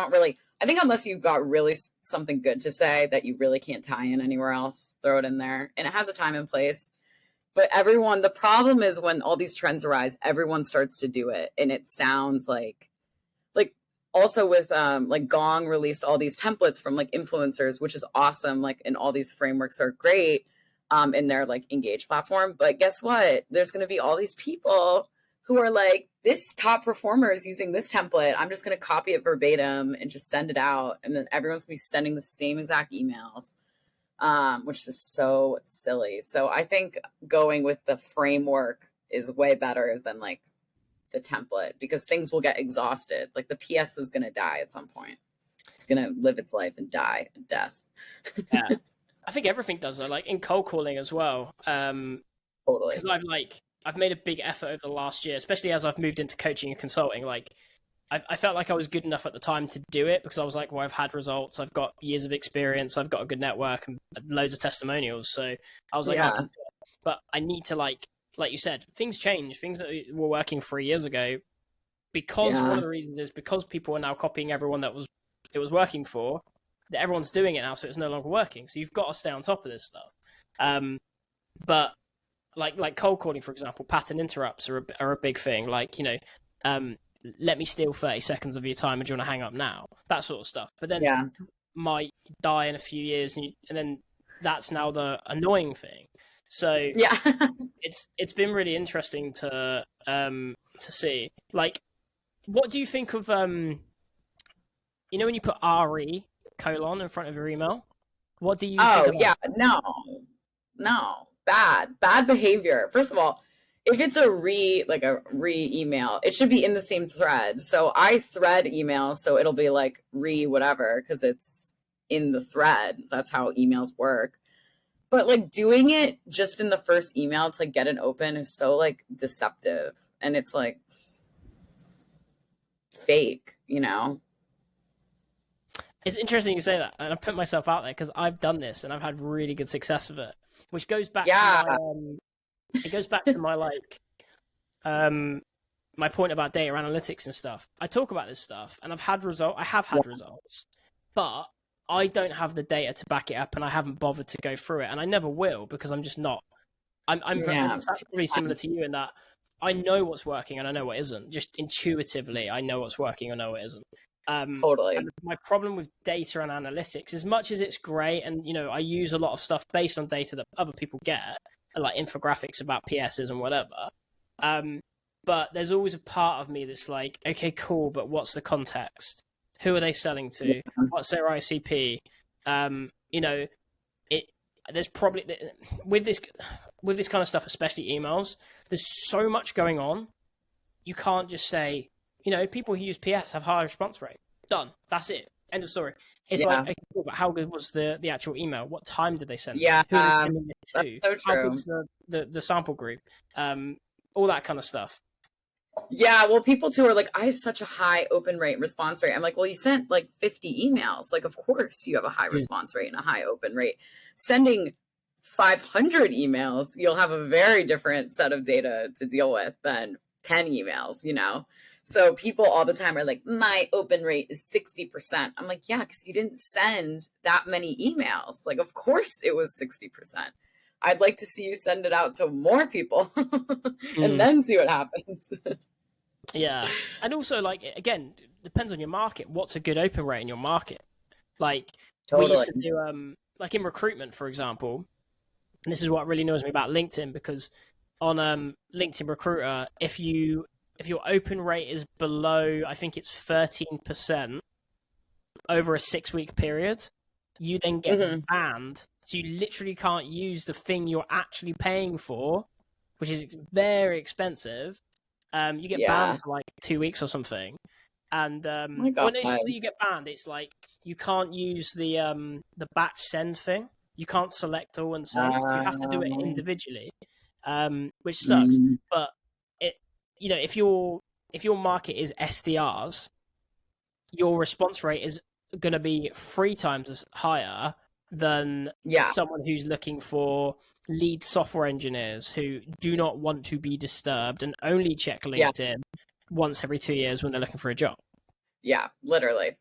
think unless you've got really something good to say that you really can't tie in anywhere else, throw it in there. And it has a time and place. But the problem is when all these trends arise, everyone starts to do it. And it sounds like also with like Gong released all these templates from like influencers, which is awesome. Like, and all these frameworks are great in their like Engage platform. But guess what? There's going to be all these people who are like, this top performer is using this template. I'm just going to copy it verbatim and just send it out. And then everyone's going to be sending the same exact emails. which is so silly. So I think going with the framework is way better than like the template, because things will get exhausted. Like the PS is going to die at some point. It's going to live its life and die a death. Yeah. I think everything does that, like in cold calling as well. Totally. Because I've made a big effort over the last year, especially as I've moved into coaching and consulting. Like I felt like I was good enough at the time to do it, because I was like, well, I've had results, I've got years of experience, I've got a good network and loads of testimonials. So I was like, I can do it. But I need to like you said, things change. Things that were working 3 years ago, because one of the reasons is because people are now copying everyone that it was working for. That everyone's doing it now, so it's no longer working. So you've got to stay on top of this stuff. But like cold calling, for example, pattern interrupts are a big thing. Like, you know, let me steal 30 seconds of your time, and do you want to hang up now? That sort of stuff. But then might die in a few years, and then that's now the annoying thing. So it's been really interesting to see. Like, what do you think of you know when you put RE colon in front of your email? What do you think of that? No. Bad behavior. First of all, if it's a re email, it should be in the same thread. So I thread emails, so it'll be like re whatever, because it's in the thread. That's how emails work. But like doing it just in the first email to get it open is so like deceptive, and it's like fake, you know? It's interesting you say that, and I put myself out there because I've done this and I've had really good success with it, which goes back to my, it goes back to my like my point about data analytics and stuff. I talk about this stuff, and I have had results, but I don't have the data to back it up, and I haven't bothered to go through it, and I never will, because I'm just not. I'm really similar to you in that I know what's working and I know what isn't. Just intuitively, I know what's working and know what isn't. Totally. And my problem with data and analytics, as much as it's great, and you know, I use a lot of stuff based on data that other people get, like infographics about PSs and whatever. But there's always a part of me that's like, okay, cool, but what's the context? Who are they selling to? What's their ICP? You know, there's probably with this kind of stuff, especially emails. There's so much going on. You can't just say, you know, people who use PS have higher response rate. Done. That's it. End of story. It's like, okay, cool, but how good was the actual email? What time did they send it? Who are they sending it to? That's so true. How big's the sample group? All that kind of stuff. Yeah, well, people too are like, I have such a high open rate response rate. I'm like, well, you sent like 50 emails. Like, of course you have a high response rate and a high open rate. Sending 500 emails, you'll have a very different set of data to deal with than 10 emails, you know? So people all the time are like, my open rate is 60%. I'm like, yeah, because you didn't send that many emails. Like, of course it was 60%. I'd like to see you send it out to more people and then see what happens. Yeah. And also, like, again, depends on your market. What's a good open rate in your market? Like, we used to do, like in recruitment, for example, and this is what really annoys me about LinkedIn, because on LinkedIn Recruiter, if your open rate is below, I think it's 13% over a 6-week period, you then get banned. So you literally can't use the thing you're actually paying for, which is very expensive. You get banned for like 2 weeks or something. And when you get banned, it's like you can't use the batch send thing. You can't select all and send. You have to do it individually, which sucks. But you know, if your market is SDRs, your response rate is going to be 3 times as higher than someone who's looking for lead software engineers who do not want to be disturbed and only check LinkedIn once every 2 years when they're looking for a job. Yeah, literally.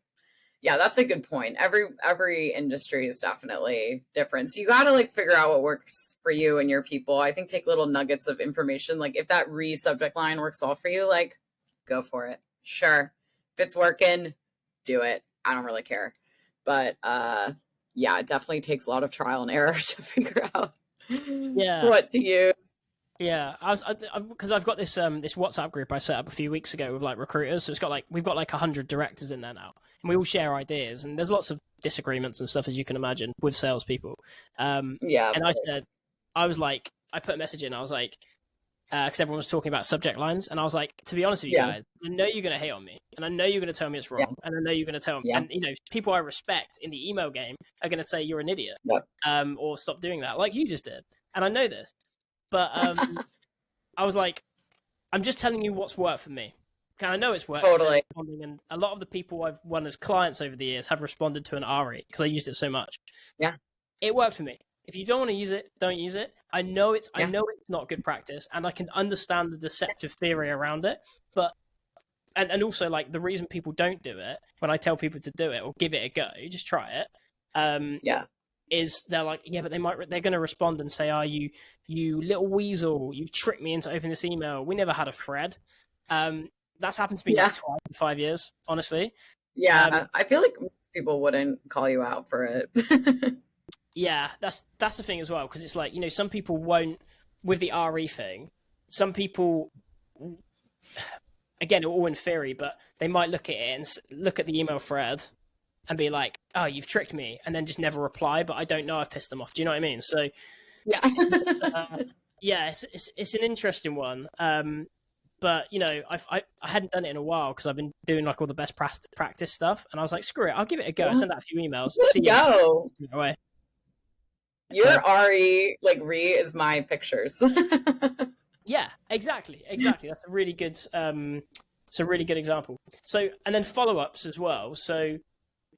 Yeah, that's a good point. Every industry is definitely different. So you got to like figure out what works for you and your people. I think take little nuggets of information. Like if that subject line works well for you, like go for it. Sure. If it's working, do it. I don't really care. But yeah, it definitely takes a lot of trial and error to figure out what to use. Yeah, because I've got this this WhatsApp group I set up a few weeks ago with like recruiters. So it's got like we've got like 100 directors in there now, and we all share ideas. And there's lots of disagreements and stuff, as you can imagine, with salespeople. Yeah, of And course. I was like, I put a message in. I was like, because everyone was talking about subject lines, and I was like, to be honest with you Yeah, guys, I know you're going to hate on me, and I know you're going to tell me it's yeah, wrong, and I know you're going to tell me, yeah, and you know, people I respect in the email game are going to say you're an idiot, yeah. or stop doing that, like you just did, and I know this, but I was like, I'm just telling you what's worked for me. And I know it's worked because they're Totally. responding, and a lot of the people I've won as clients over the years have responded to an RE because I used it so much. Yeah, It worked for me. If you don't want to use it, don't use it. I know yeah, it's not good practice, and I can understand the deceptive theory around it. But and also like the reason people don't do it when I tell people to do it or give it a go, just try it. yeah, Is they're like, yeah, but they're going to respond and say, "Oh, you little weasel, you've tricked me into opening this email. We never had a thread." That's happened to me yeah, like twice in 5 years, honestly. yeah. I feel like most people wouldn't call you out for it. Yeah, that's the thing as well, because it's like, you know, some people won't with the RE thing. Some people, again, all in theory, but they might look at it and look at the email thread and be like, "Oh, you've tricked me," and then just never reply. But I don't know, I've pissed them off. Do you know what I mean? So Yeah. uh, yeah, it's an interesting one. But you know, I hadn't done it in a while because I've been doing like all the best practice stuff, and I was like, screw it, I'll give it a go. I Yeah. sent out a few emails, see you Go. away. Your So RE, like re is my pictures. yeah, exactly. That's a really good it's a really good example. So and then follow-ups as well. So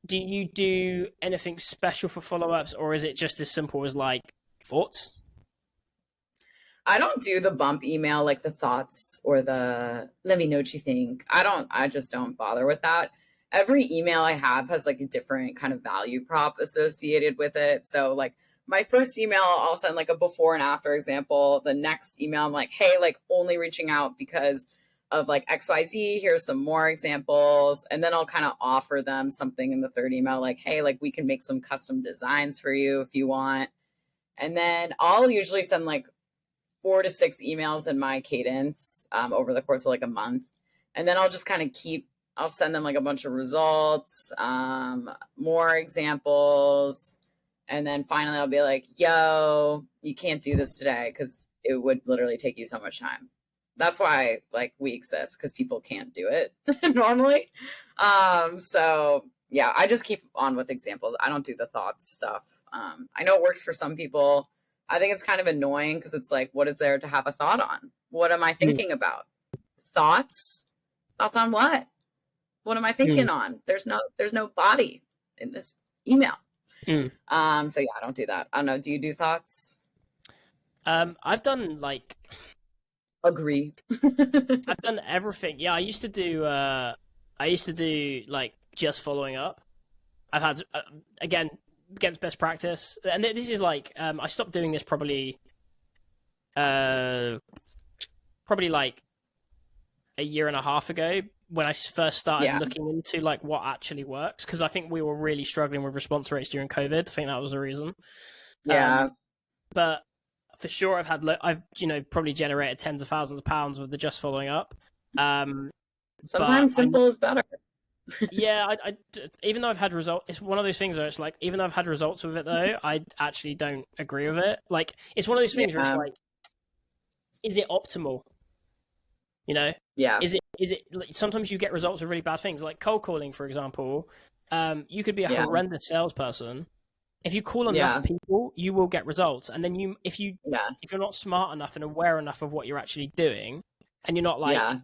do you do anything special for follow-ups, or is it just as simple as like thoughts? I don't do the bump email, like the thoughts or the let me know what you think. I just don't bother with that. Every email I have has like a different kind of value prop associated with it. So like my first email, I'll send like a before and after example. The next email, I'm like, hey, like only reaching out because of like XYZ. Here's some more examples. And then I'll kind of offer them something in the third email, like, hey, like we can make some custom designs for you if you want. And then I'll usually send like 4 to 6 emails in my cadence over the course of like a month. And then I'll just kind of I'll send them like a bunch of results, more examples. And then finally I'll be like, yo, you can't do this today because it would literally take you so much time. That's why like we exist, because people can't do it normally. So yeah, I just keep on with examples. I don't do the thoughts stuff. I know it works for some people. I think it's kind of annoying because it's like, what is there to have a thought on? What am I Mm, thinking about? Thoughts? Thoughts on what? What am I mm, thinking on? There's no body in this email. mm. So yeah, I don't do that. I don't know. Do you do thoughts? I've done like Agree. I've done everything. Yeah, I used to do like just following up. I've had again against best practice, and this is like I stopped doing this uh probably like a year and a half ago when I first started Yeah. looking into like what actually works, because I think we were really struggling with response rates during COVID. I think that was the reason. Um, Yeah. but for sure, I've probably generated tens of thousands of pounds with the just following up. Um, but Sometimes simple is better. yeah, even though I've had results, it's one of those things where it's like, even though I've had results with it though, I actually don't agree with it. Like, it's one of those things where it's Yeah. like, is it optimal? You know, Yeah. is it? Like, sometimes you get results with really bad things, like cold calling, for example. You could be a Yeah. horrendous salesperson. If you call enough Yeah. people, you will get results. And then if Yeah. you're not smart enough and aware enough of what you're actually doing, and you're not like, Yeah.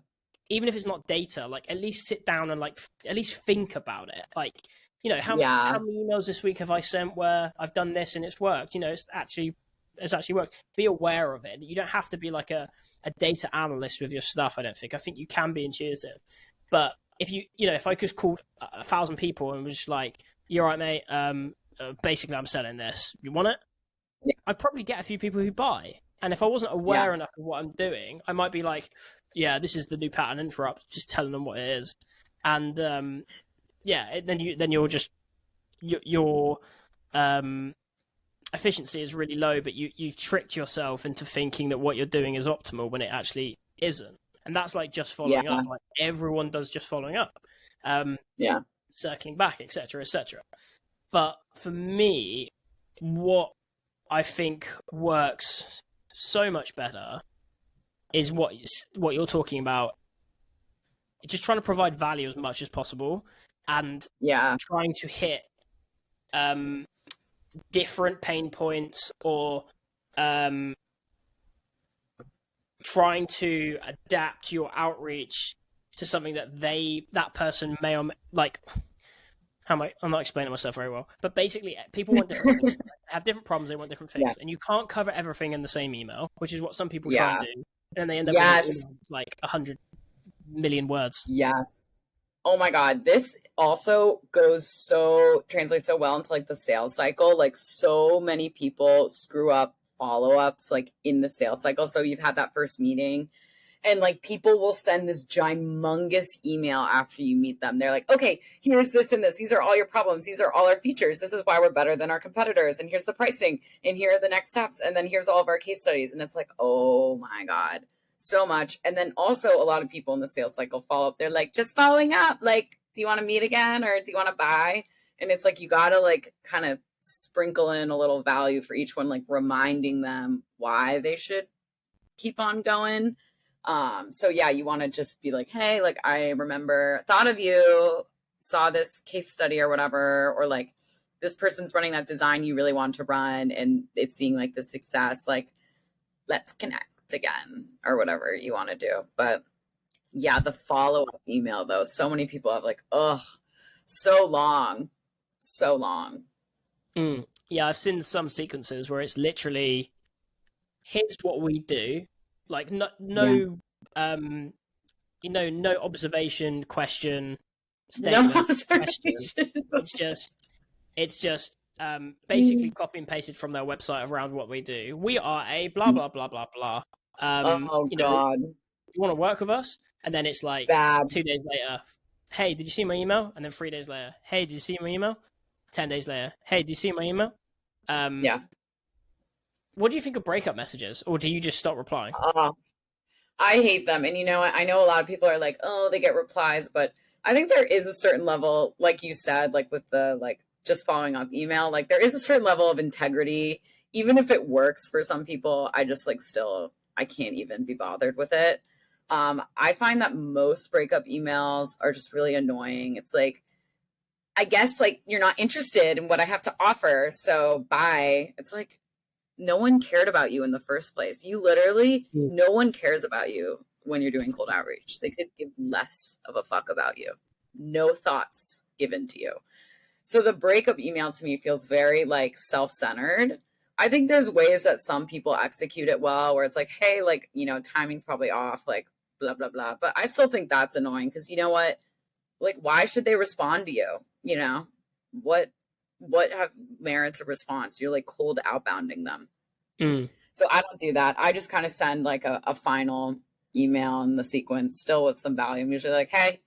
even if it's not data, like at least sit down and like at least think about it. Like, you know, Yeah. how many emails this week have I sent where I've done this and it's worked? You know, it's actually worked. Be aware of it. You don't have to be like a data analyst with your stuff. I don't think. I think you can be intuitive, but if if I just called 1,000 people and was just like, "You're right, mate. Basically, I'm selling this. You want it?" Yeah. I'd probably get a few people who buy. And if I wasn't aware Yeah. enough of what I'm doing, I might be like, "Yeah, this is the new pattern interrupt." Just telling them what it is, and yeah, then you're just you're efficiency is really low, but you've tricked yourself into thinking that what you're doing is optimal when it actually isn't. And that's like just following Yeah. up. Like everyone does just following up, Yeah. circling back, etc., etc. But for me, what I think works so much better is what you're talking about. Just trying to provide value as much as possible, and Yeah. trying to hit different pain points, or trying to adapt your outreach to something that person may or may, like. I'm not explaining myself very well, but basically, people want different things, have different problems. They want different things, Yeah. and you can't cover everything in the same email, which is what some people try Yeah. and do, and then they end up Yes. with an email with like 100 million words. Yes. Oh my God. This also translates so well into like the sales cycle. Like so many people screw up follow-ups like in the sales cycle. So you've had that first meeting and like people will send this gigantous email after you meet them. They're like, okay, here's this and this. These are all your problems. These are all our features. This is why we're better than our competitors. And here's the pricing. And here are the next steps. And then here's all of our case studies. And it's like, oh my God, so much. And then also a lot of people in the sales cycle follow up. They're like, just following up. Like, do you want to meet again? Or do you want to buy? And it's like, you got to like kind of sprinkle in a little value for each one, like reminding them why they should keep on going. So yeah, you want to just be like, hey, like I thought of you, saw this case study or whatever, or like this person's running that design you really want to run and it's seeing like the success, like let's connect again or whatever you want to do. But yeah, the follow-up email though, so many people have like, oh, so long. Yeah, I've seen some sequences where it's literally, here's what we do. Like no observation, question, statement, No question. It's just basically copy and pasted from their website around what we do. We are a blah blah blah blah blah. Oh God. You want to work with us? And then it's like Bad. 2 days later, hey, did you see my email? And then 3 days later, hey, did you see my email? 10 days later, hey, did you see my email? Yeah. What do you think of breakup messages, or do you just stop replying? I hate them. And you know what? I know a lot of people are like, oh, they get replies, but I think there is a certain level, like you said, like with the like just following up email, like there is a certain level of integrity. Even if it works for some people, I just like still, I can't even be bothered with it. I find that most breakup emails are just really annoying. It's like, I guess like you're not interested in what I have to offer, so bye. It's like, no one cared about you in the first place. You literally, no one cares about you when you're doing cold outreach. They could give less of a fuck about you. No thoughts given to you. So the breakup email to me feels very like self-centered. I think there's ways that some people execute it well, where it's like, hey, like, you know, timing's probably off, like blah, blah, blah. But I still think that's annoying because you know what? Like, why should they respond to you? You know, what have merits a response? You're like cold outbounding them. So I don't do that. I just kind of send like a final email in the sequence, still with some value. I'm usually like, hey,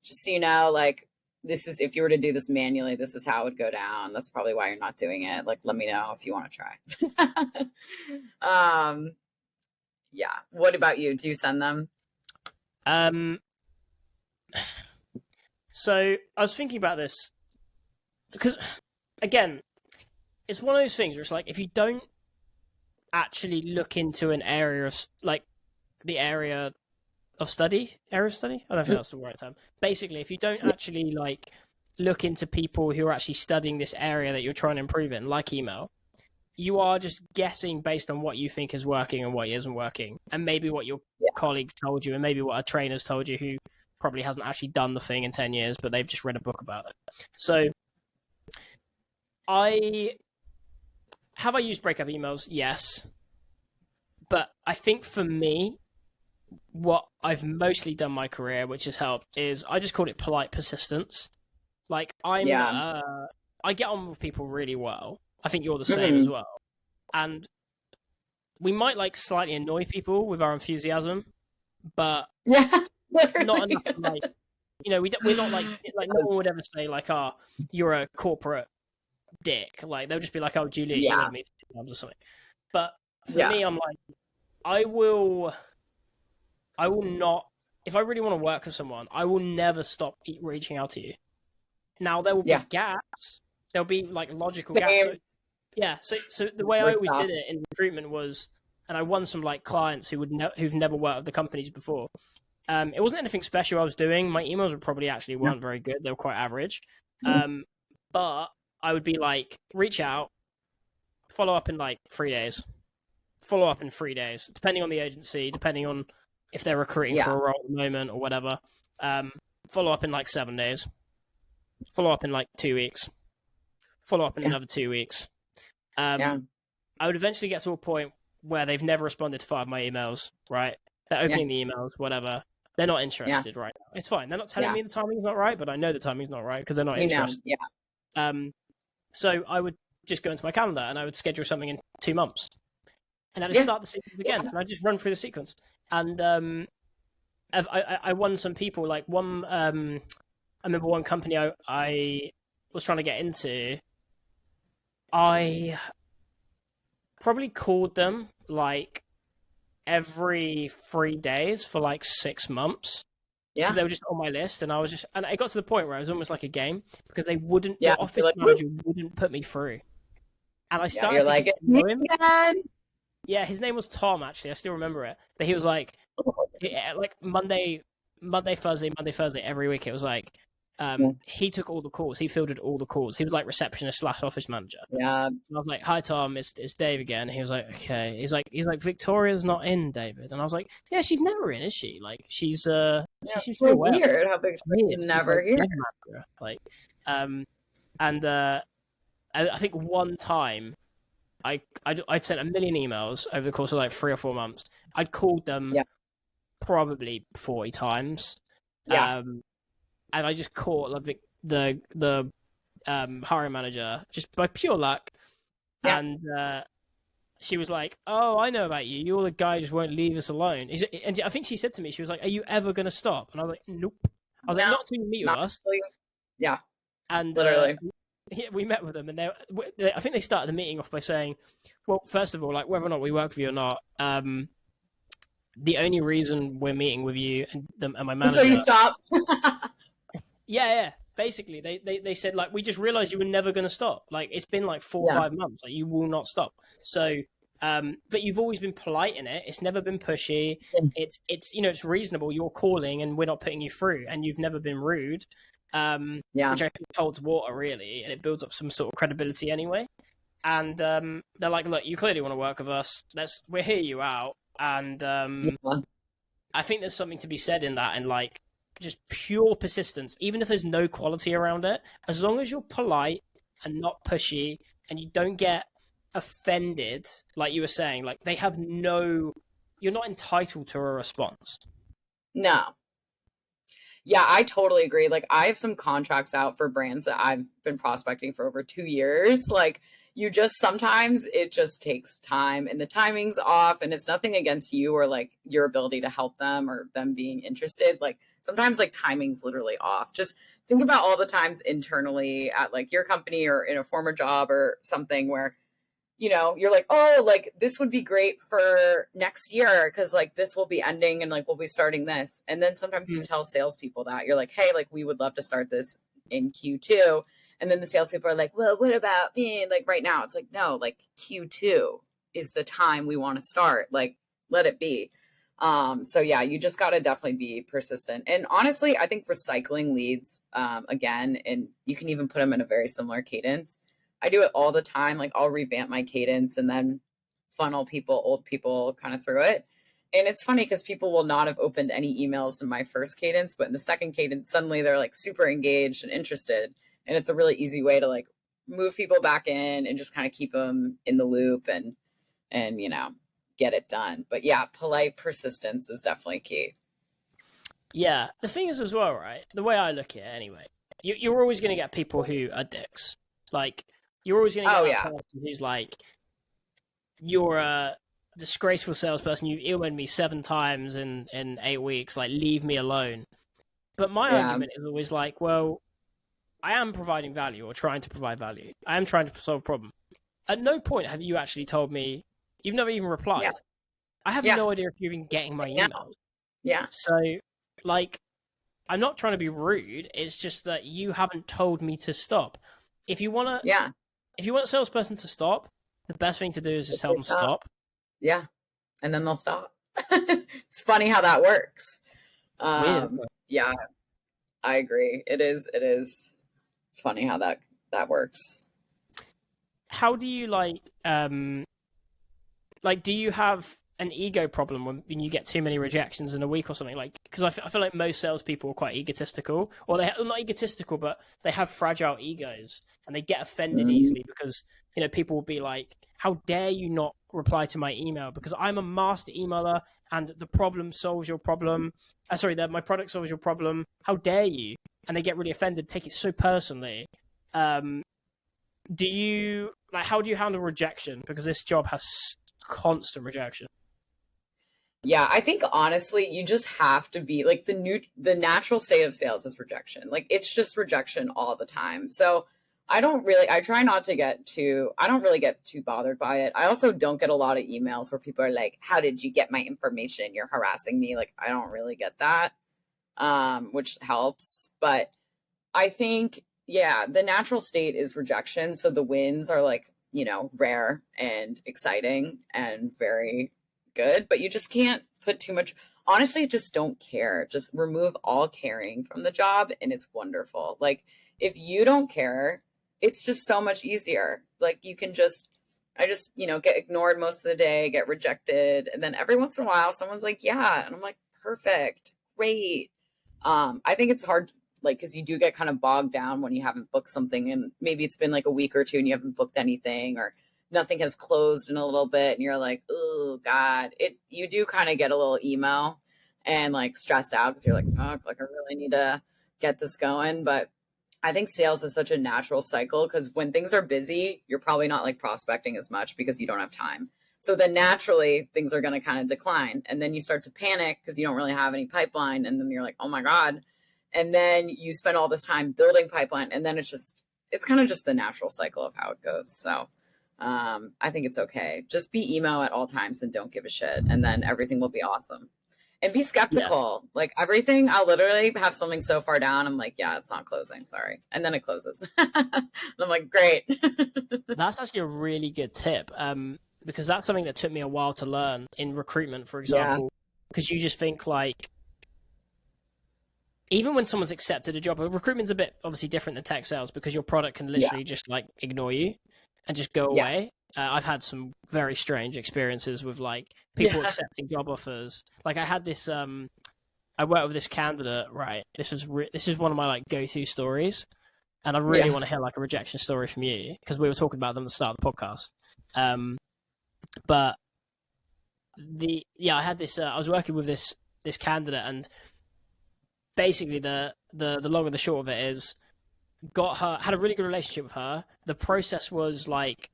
just so you know, like this is, if you were to do this manually, this is how it would go down. That's probably why you're not doing it. Like, let me know if you want to try. Yeah. What about you? Do you send them? So I was thinking about this because, again, it's one of those things where it's like, if you don't actually look into an area of like the area of study, I don't think that's the right term. Basically, if you don't actually like look into people who are actually studying this area that you're trying to improve in, like email, you are just guessing based on what you think is working and what isn't working, and maybe what your colleagues told you, and maybe what a trainer's told you who probably hasn't actually done the thing in 10 years, but they've just read a book about it. So have I used breakup emails? Yes. But I think for me, what I've mostly done my career, which has helped, is I just called it polite persistence. Like I get on with people really well. I think you're the same as well. And we might like slightly annoy people with our enthusiasm, but not enough to, like, you know, we're not like no one would ever say like, you're a corporate dick. Like they'll just be like, "Oh, Julia Yeah. emailed me 2 times or something." But for Yeah. me, I'm like, I will not. If I really want to work with someone, I will never stop reaching out to you. Now there will be Yeah. gaps. There'll be like logical gaps. Same. Yeah. So the way I always did Workshops. it in recruitment was, and I won some like clients who who've never worked with the companies before. It wasn't anything special I was doing. My emails were probably actually weren't very good. They were quite average. But I would be like, reach out, follow up in like 3 days, follow up in 3 days, depending on the agency, depending on if they're recruiting for a role at the moment or whatever. Follow up in like 7 days, follow up in like 2 weeks, follow up in another 2 weeks. I would eventually get to a point where they've never responded to 5 of my emails, right? They're opening the emails, whatever. They're not interested right now. It's fine. They're not telling me the timing's not right, but I know the timing's not right because they're not interested. So I would just go into my calendar and I would schedule something in 2 months. And I just start the sequence again. And I just run through the sequence. And I won some people. Like one, I remember one company I was trying to get into. I probably called them like every 3 days for like 6 months. Because they were just on my list, and it got to the point where it was almost like a game because they wouldn't. The office manager wouldn't put me through, and I started. You're like, it's me again. Yeah, his name was Tom. Actually, I still remember it. But he was like Monday, Thursday every week. It was like he took all the calls. He fielded all the calls. He was like receptionist / office manager. Yeah. And I was like, "Hi Tom, it's Dave again." And he was like, "Okay." He's like, "Victoria's not in, David." And I was like, "Yeah, she's never in, is she? Like, she's she's so weird how Victoria's never here." Like, I think one time I'd sent a million emails over the course of like 3 or 4 months. I'd called them probably 40 times. And I just caught like the hiring manager just by pure luck. And she was like, "Oh, I know about you. You're the guy who just won't leave us alone." And I think she said to me, she was like, "Are you ever going to stop?" And I was like, "Nope." I was like, "Not until you meet with us." Yeah. And literally. We met with them, and I think they started the meeting off by saying, "Well, first of all, like whether or not we work for you or not, the only reason we're meeting with you and my manager." So you stop. Yeah. Basically, they said like we just realized you were never going to stop. Like it's been like 4 or 5 months. Like you will not stop. So, but you've always been polite in it. It's never been pushy. It's it's reasonable. You're calling, and we're not putting you through, and you've never been rude. Which I think holds water really, and it builds up some sort of credibility anyway. And they're like, "Look, you clearly want to work with us. We'll hear you out." And I think there's something to be said in that, and like just pure persistence, even if there's no quality around it, as long as you're polite and not pushy, and you don't get offended, like you were saying, like you're not entitled to a response. No. Yeah, I totally agree. Like I have some contracts out for brands that I've been prospecting for over 2 years. Like sometimes it just takes time and the timing's off, and it's nothing against you or like your ability to help them or them being interested. Like sometimes like timing's literally off. Just think about all the times internally at like your company or in a former job or something where you're like, "Oh, like this would be great for next year because like this will be ending and like we'll be starting this." And then sometimes you tell salespeople that you're like, "Hey, like we would love to start this in Q2." And then the salespeople are like, "Well, what about me?" Like right now, it's like, no, like Q2 is the time we want to start. Like let it be. So yeah, you just got to definitely be persistent. And honestly, I think recycling leads, again, and you can even put them in a very similar cadence. I do it all the time. Like I'll revamp my cadence and then funnel old people kind of through it. And it's funny because people will not have opened any emails in my first cadence, but in the second cadence, suddenly they're like super engaged and interested. And it's a really easy way to like move people back in and just kind of keep them in the loop and get it done. But yeah, polite persistence is definitely key. Yeah. The thing is as well, right? The way I look at it anyway, you're always going to get people who are dicks. Like, you're always going to get that person who's like, "You're a disgraceful salesperson. You emailed me 7 times in 8 weeks. Like, leave me alone." But my argument is always like, well, I am providing value or trying to provide value. I am trying to solve a problem. At no point have you actually told me, you've never even replied. Yeah. I have no idea if you're even getting my emails. Yeah. So, like, I'm not trying to be rude. It's just that you haven't told me to stop. If you want a salesperson to stop, the best thing to do is just tell them to stop. Yeah. And then they'll stop. It's funny how that works. Yeah, I agree. It is funny how that works. How do you do you have an ego problem when you get too many rejections in a week or something? Like, because I feel like most salespeople are quite egotistical, or they're not egotistical, but they have fragile egos and they get offended easily because, you know, people will be like, how dare you not reply to my email because I'm a master emailer and the problem solves your problem. My product solves your problem. How dare you? And they get really offended, take it so personally. How do you handle rejection? Because this job has constant rejection. Yeah, I think honestly, you just have to be like the natural state of sales is rejection. Like it's just rejection all the time. So I don't really get too bothered by it. I also don't get a lot of emails where people are like, how did you get my information? You're harassing me. Like, I don't really get that, which helps. But I think, yeah, the natural state is rejection. So the wins are like, you know, rare and exciting and very good, but you just can't put too much. Honestly, just don't care. Just remove all caring from the job and it's wonderful. Like if you don't care, it's just so much easier. Like I just, you know, get ignored most of the day, get rejected. And then every once in a while, someone's like, yeah. And I'm like, perfect, great. I think it's hard, like, cause you do get kind of bogged down when you haven't booked something and maybe it's been like a week or two and you haven't booked anything or nothing has closed in a little bit. And you're like, oh God, you do kind of get a little emo and like stressed out because you're like, fuck, like I really need to get this going. But I think sales is such a natural cycle because when things are busy, you're probably not like prospecting as much because you don't have time. So then naturally things are going to kind of decline. And then you start to panic because you don't really have any pipeline. And then you're like, oh my God. And then you spend all this time building pipeline. And then it's kind of just the natural cycle of how it goes. So I think it's okay. Just be emo at all times and don't give a shit. And then everything will be awesome. And be skeptical. Yeah. Like everything, I'll literally have something so far down. I'm like, yeah, it's not closing. Sorry. And then it closes. And I'm like, great. That's actually a really good tip. Because that's something that took me a while to learn in recruitment, for example. Because you just think like, even when someone's accepted a job, recruitment's a bit obviously different than tech sales because your product can literally just like ignore you and just go away. I've had some very strange experiences with like people accepting job offers. Like I had this, I worked with this candidate, right? This is one of my like go-to stories. And I really want to hear like a rejection story from you because we were talking about them at the start of the podcast. But I had this, I was working with this candidate and basically the long and the short of it is had a really good relationship with her. The process was like,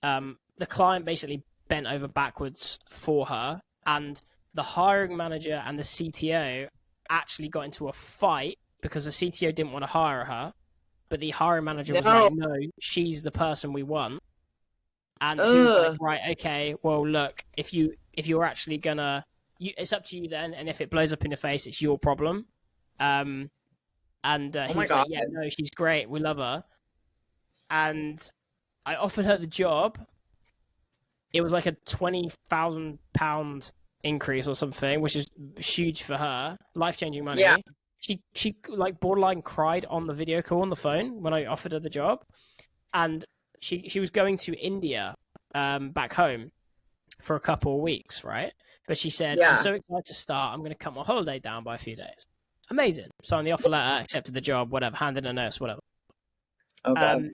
the client basically bent over backwards for her and the hiring manager and the CTO actually got into a fight because the CTO didn't want to hire her, but the hiring manager was like, no, she's the person we want. And he was like, right, okay, well, look, if you're actually gonna, it's up to you then, and if it blows up in your face, it's your problem. He was like, yeah, no, she's great, we love her. And I offered her the job. It was like a £20,000 increase or something, which is huge for her, life-changing money. Yeah. She like borderline cried on the video call on the phone when I offered her the job, and she was going to India, back home, for a couple of weeks, right? But she said, I'm so excited to start. I'm going to cut my holiday down by a few days. Amazing. Signed the offer letter, accepted the job, whatever, handed a notice, whatever. Okay.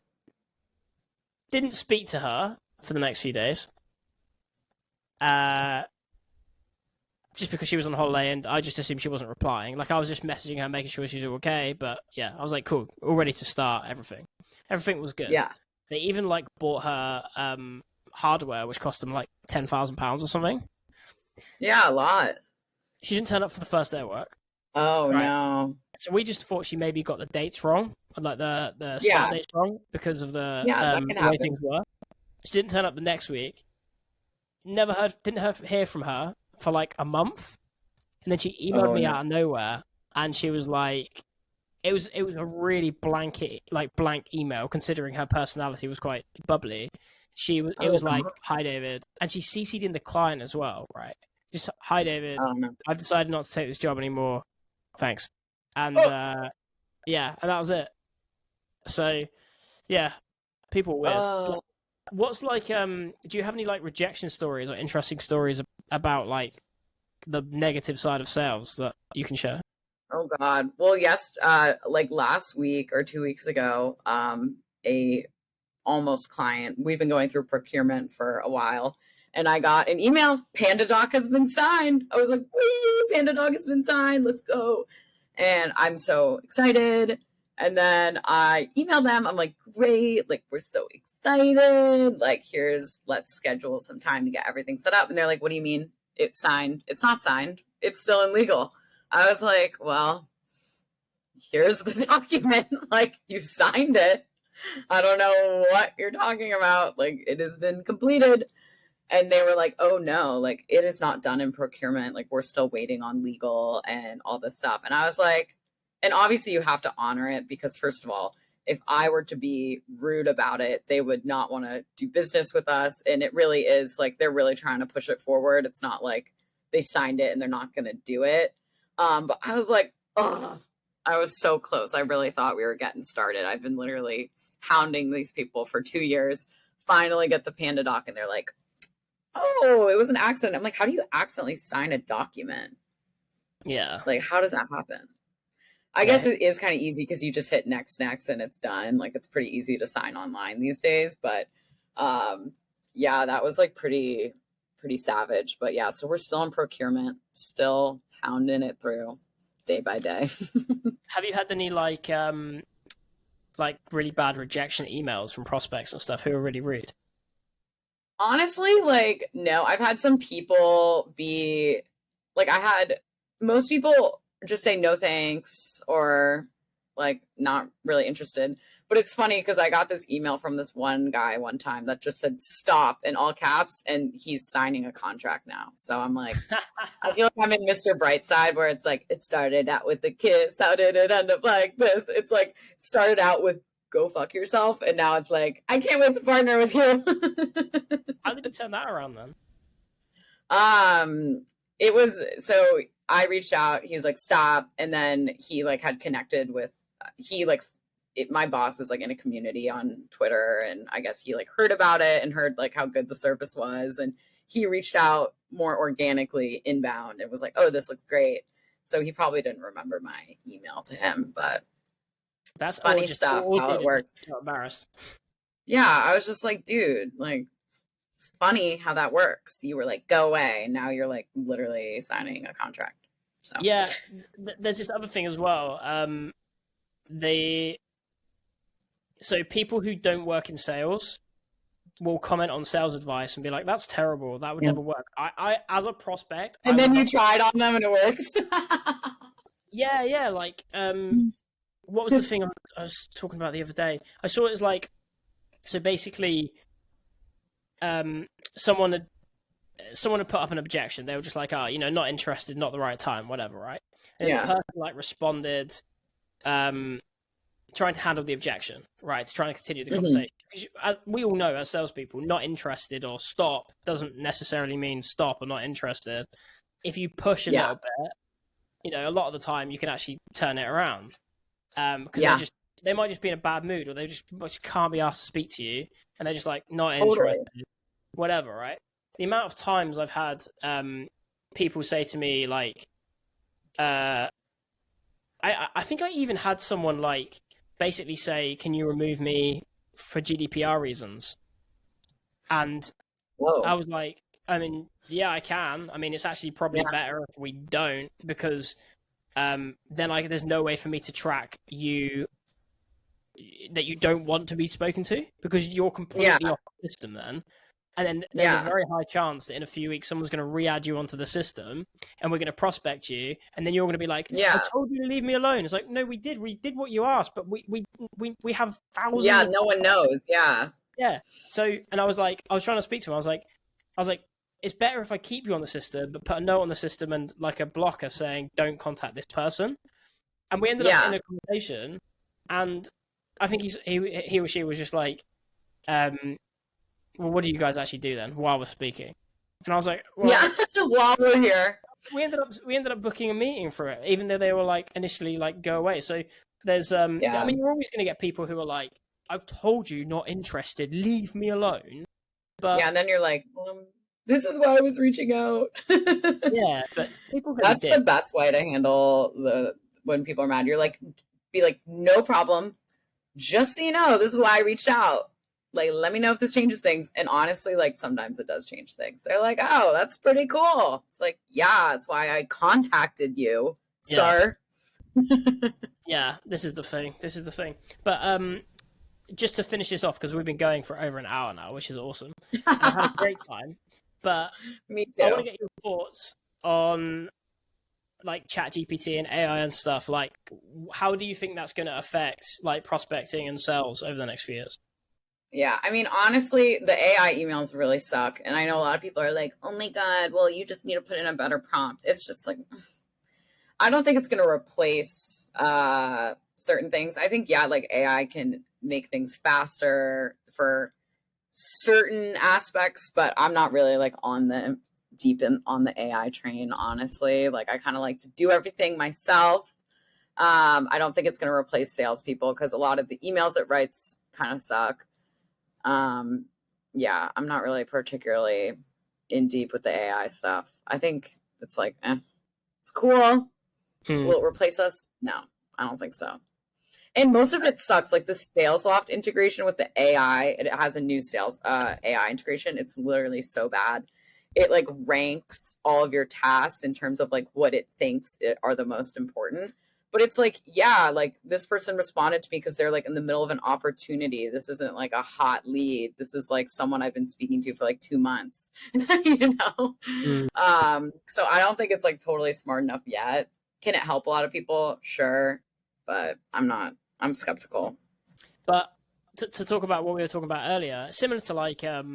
Didn't speak to her for the next few days. Just because she was on holiday and I just assumed she wasn't replying. Like I was just messaging her, making sure she was okay. But yeah, I was like, cool, all ready to start everything. Everything was good. Yeah. They even like bought her hardware, which cost them like £10,000 or something. Yeah, a lot. She didn't turn up for the first day of work. Oh, right? No. So we just thought she maybe got the dates wrong like the Yeah. start date's wrong because of the That can the way happen. things were. She didn't turn up the next week. Didn't hear from her for like a month, and then she emailed Oh me no. out of nowhere, and she was like, it was a really blank email considering her personality was quite bubbly. It was like, God. "Hi David," and she CC'd in the client as well, right? Just, "Hi David, Oh no. I've decided not to take this job anymore. Thanks." And yeah, and that was it. So yeah, people are weird. Oh. What's like do you have any like rejection stories or interesting stories about like the negative side of sales that you can share? Oh God. Well, yes. Like last week or 2 weeks ago, a almost client. We've been going through procurement for a while, and I got an email. PandaDoc has been signed. I was like, "Woo! PandaDoc has been signed. Let's go!" And I'm so excited. And then I emailed them. I'm like, "Great! Like we're so excited. Like let's schedule some time to get everything set up." And they're like, "What do you mean it's signed? It's not signed. It's still in legal." I was like, "Well, here's the document. Like you signed it. I don't know what you're talking about. Like it has been completed." And they were like, "Oh no, like it is not done in procurement. Like we're still waiting on legal and all this stuff." And I was like, and obviously you have to honor it because first of all, if I were to be rude about it, they would not want to do business with us. And it really is like they're really trying to push it forward. It's not like they signed it and they're not going to do it. But I was like, oh, I was so close. I really thought we were getting started. I've been literally hounding these people for 2 years, finally get the PandaDoc, and they're like, "Oh, it was an accident." I'm like, "How do you accidentally sign a document? Yeah. Like, how does that happen?" I guess it is kind of easy because you just hit next, and it's done. Like, it's pretty easy to sign online these days. But yeah, that was like pretty savage. But yeah, so we're still in procurement, still hounding it through day by day. Have you had any like really bad rejection emails from prospects and stuff who are really rude? Honestly, like, no, I've had some people be like, most people just say no thanks or like not really interested. But it's funny because I got this email from this one guy one time that just said stop in all caps, and he's signing a contract now. So I'm like, I feel like I'm in Mr. Brightside where it's like, it started out with a kiss. How did it end up like this? It's like, started out with go fuck yourself. And now it's like, I can't wait to partner with you. How did you turn that around then? It was, so I reached out, he's like, stop. And then he like had connected with, my boss is like in a community on Twitter. And I guess he like heard about it and heard like how good the service was. And he reached out more organically inbound and was like, "Oh, this looks great." So he probably didn't remember my email to him, but That's funny stuff, how it works. Embarrassed. Yeah, I was just like, dude, like, it's funny how that works. You were like, go away. Now you're like literally signing a contract. So Yeah, there's this other thing as well. So people who don't work in sales will comment on sales advice and be like, "That's terrible. That would never work." I as a prospect, and then you tried on them and it works. yeah. Like, what was the thing I was talking about the other day? I saw it as like, so basically, someone had put up an objection. They were just like, "Oh, not interested, not the right time, whatever," right? And the person like responded, trying to handle the objection, right? To try and continue the conversation. Because we all know as salespeople, not interested or stop doesn't necessarily mean stop or not interested. If you push a little bit, a lot of the time you can actually turn it around. Because they might just be in a bad mood, or they just can't be asked to speak to you, and they're just like not interested, whatever, right? The amount of times I've had people say to me like, I think I even had someone like basically say, "Can you remove me for GDPR reasons?" And I was like, I mean, yeah, I can. I mean, it's actually probably better if we don't, because then there's no way for me to track you that you don't want to be spoken to, because you're completely off the system then. And then there's a very high chance that in a few weeks someone's going to re-add you onto the system, and we're going to prospect you, and then you're going to be like, "I told you to leave me alone." It's like, no, we did what you asked, but we have thousands. Yeah, no one knows. Yeah. So, and I was trying to speak to him. I was like, it's better if I keep you on the system, but put a note on the system and like a blocker saying, "Don't contact this person." And we ended up in a conversation, and I think he or she was just like, well, what do you guys actually do then while we're speaking? And I was like, well, while we're here. We ended up booking a meeting for it, even though they were like initially like go away. So there's I mean, you're always going to get people who are like, I've told you not interested, leave me alone. But and then you're like, this is why I was reaching out. But people that's the best way to handle when people are mad. You're like, be like, no problem. Just so you know, this is why I reached out. Like, let me know if this changes things. And honestly, like, sometimes it does change things. They're like, oh, that's pretty cool. It's like, yeah, that's why I contacted you, sir. This is the thing. But just to finish this off, because we've been going for over an hour now, which is awesome. I've had a great time. But me too. I want to get your thoughts on like ChatGPT and AI and stuff. Like, how do you think that's going to affect like prospecting and sales over the next few years? Yeah, I mean, honestly, the AI emails really suck. And I know a lot of people are like, oh my God, well, you just need to put in a better prompt. It's just like, I don't think it's going to replace certain things. I think, like AI can make things faster for certain aspects, but I'm not really like on the AI train, honestly. Like, I kind of like to do everything myself. I don't think it's going to replace salespeople because a lot of the emails it writes kind of suck. I'm not really particularly in deep with the AI stuff. I think it's like, it's cool. Will it replace us? No, I don't think so. And most of it sucks. Like the SalesLoft integration with the AI, it has a new sales AI integration. It's literally so bad. It like ranks all of your tasks in terms of like what it thinks are the most important. But it's like, like this person responded to me because they're like in the middle of an opportunity. This isn't like a hot lead. This is like someone I've been speaking to for like 2 months, you know? So I don't think it's like totally smart enough yet. Can it help a lot of people? Sure. But I'm skeptical. But to talk about what we were talking about earlier, similar to like, have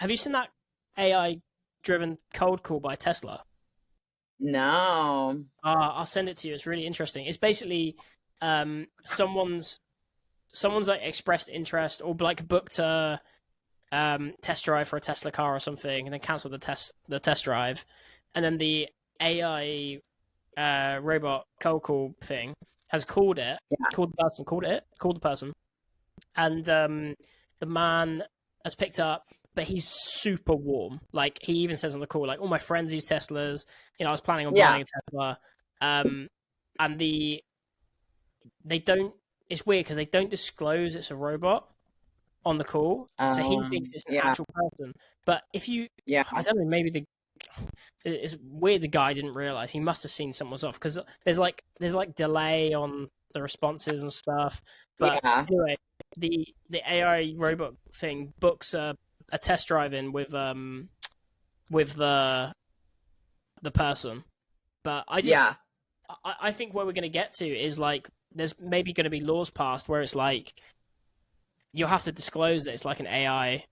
you seen that AI driven cold call by Tesla? No. I'll send it to you. It's really interesting. It's basically someone's like expressed interest or like booked a test drive for a Tesla car or something, and then cancelled the test drive, and then the AI robot cold call thing has called the person, and the man has picked up. But he's super warm. Like he even says on the call, like, all my friends use Teslas. You know, I was planning on buying a Tesla. And they don't. It's weird because they don't disclose it's a robot on the call, so he thinks it's an actual person. But if you, I don't know, maybe it's weird. The guy didn't realize. He must have seen someone's off because there's like delay on the responses and stuff. But anyway, the AI robot thing books a test drive in with the person, but I think where we're going to get to is like there's maybe going to be laws passed where it's like you'll have to disclose that it's like an AI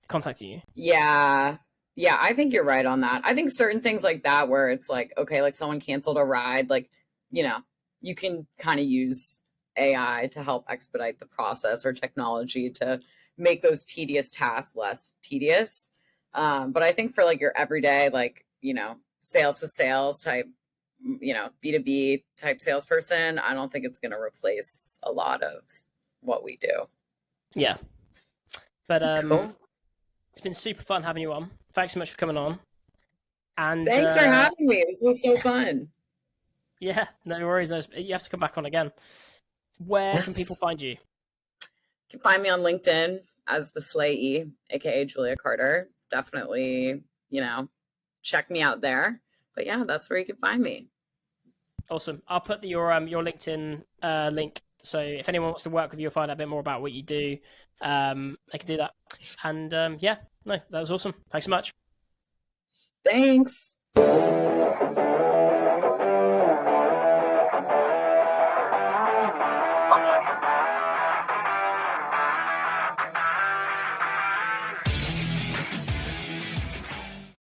contacting you. Yeah, I think you're right on that. I think certain things like that where it's like, okay, like someone canceled a ride, like, you know, you can kind of use AI to help expedite the process or technology to make those tedious tasks less tedious. But I think for like your everyday, like, you know, sales to sales type, you know, B2B type salesperson, I don't think it's going to replace a lot of what we do. Yeah. But cool. It's been super fun having you on. Thanks so much for coming on. And thanks for having me. This was so fun. Yeah, no worries. You have to come back on again. Where can people find you? You can find me on LinkedIn as the slAy, aka Julia Carter. Definitely, you know, check me out there. But yeah, that's where you can find me. Awesome. I'll put your LinkedIn link. So if anyone wants to work with you or find out a bit more about what you do, they can do that. And yeah, no, that was awesome. Thanks so much. Thanks.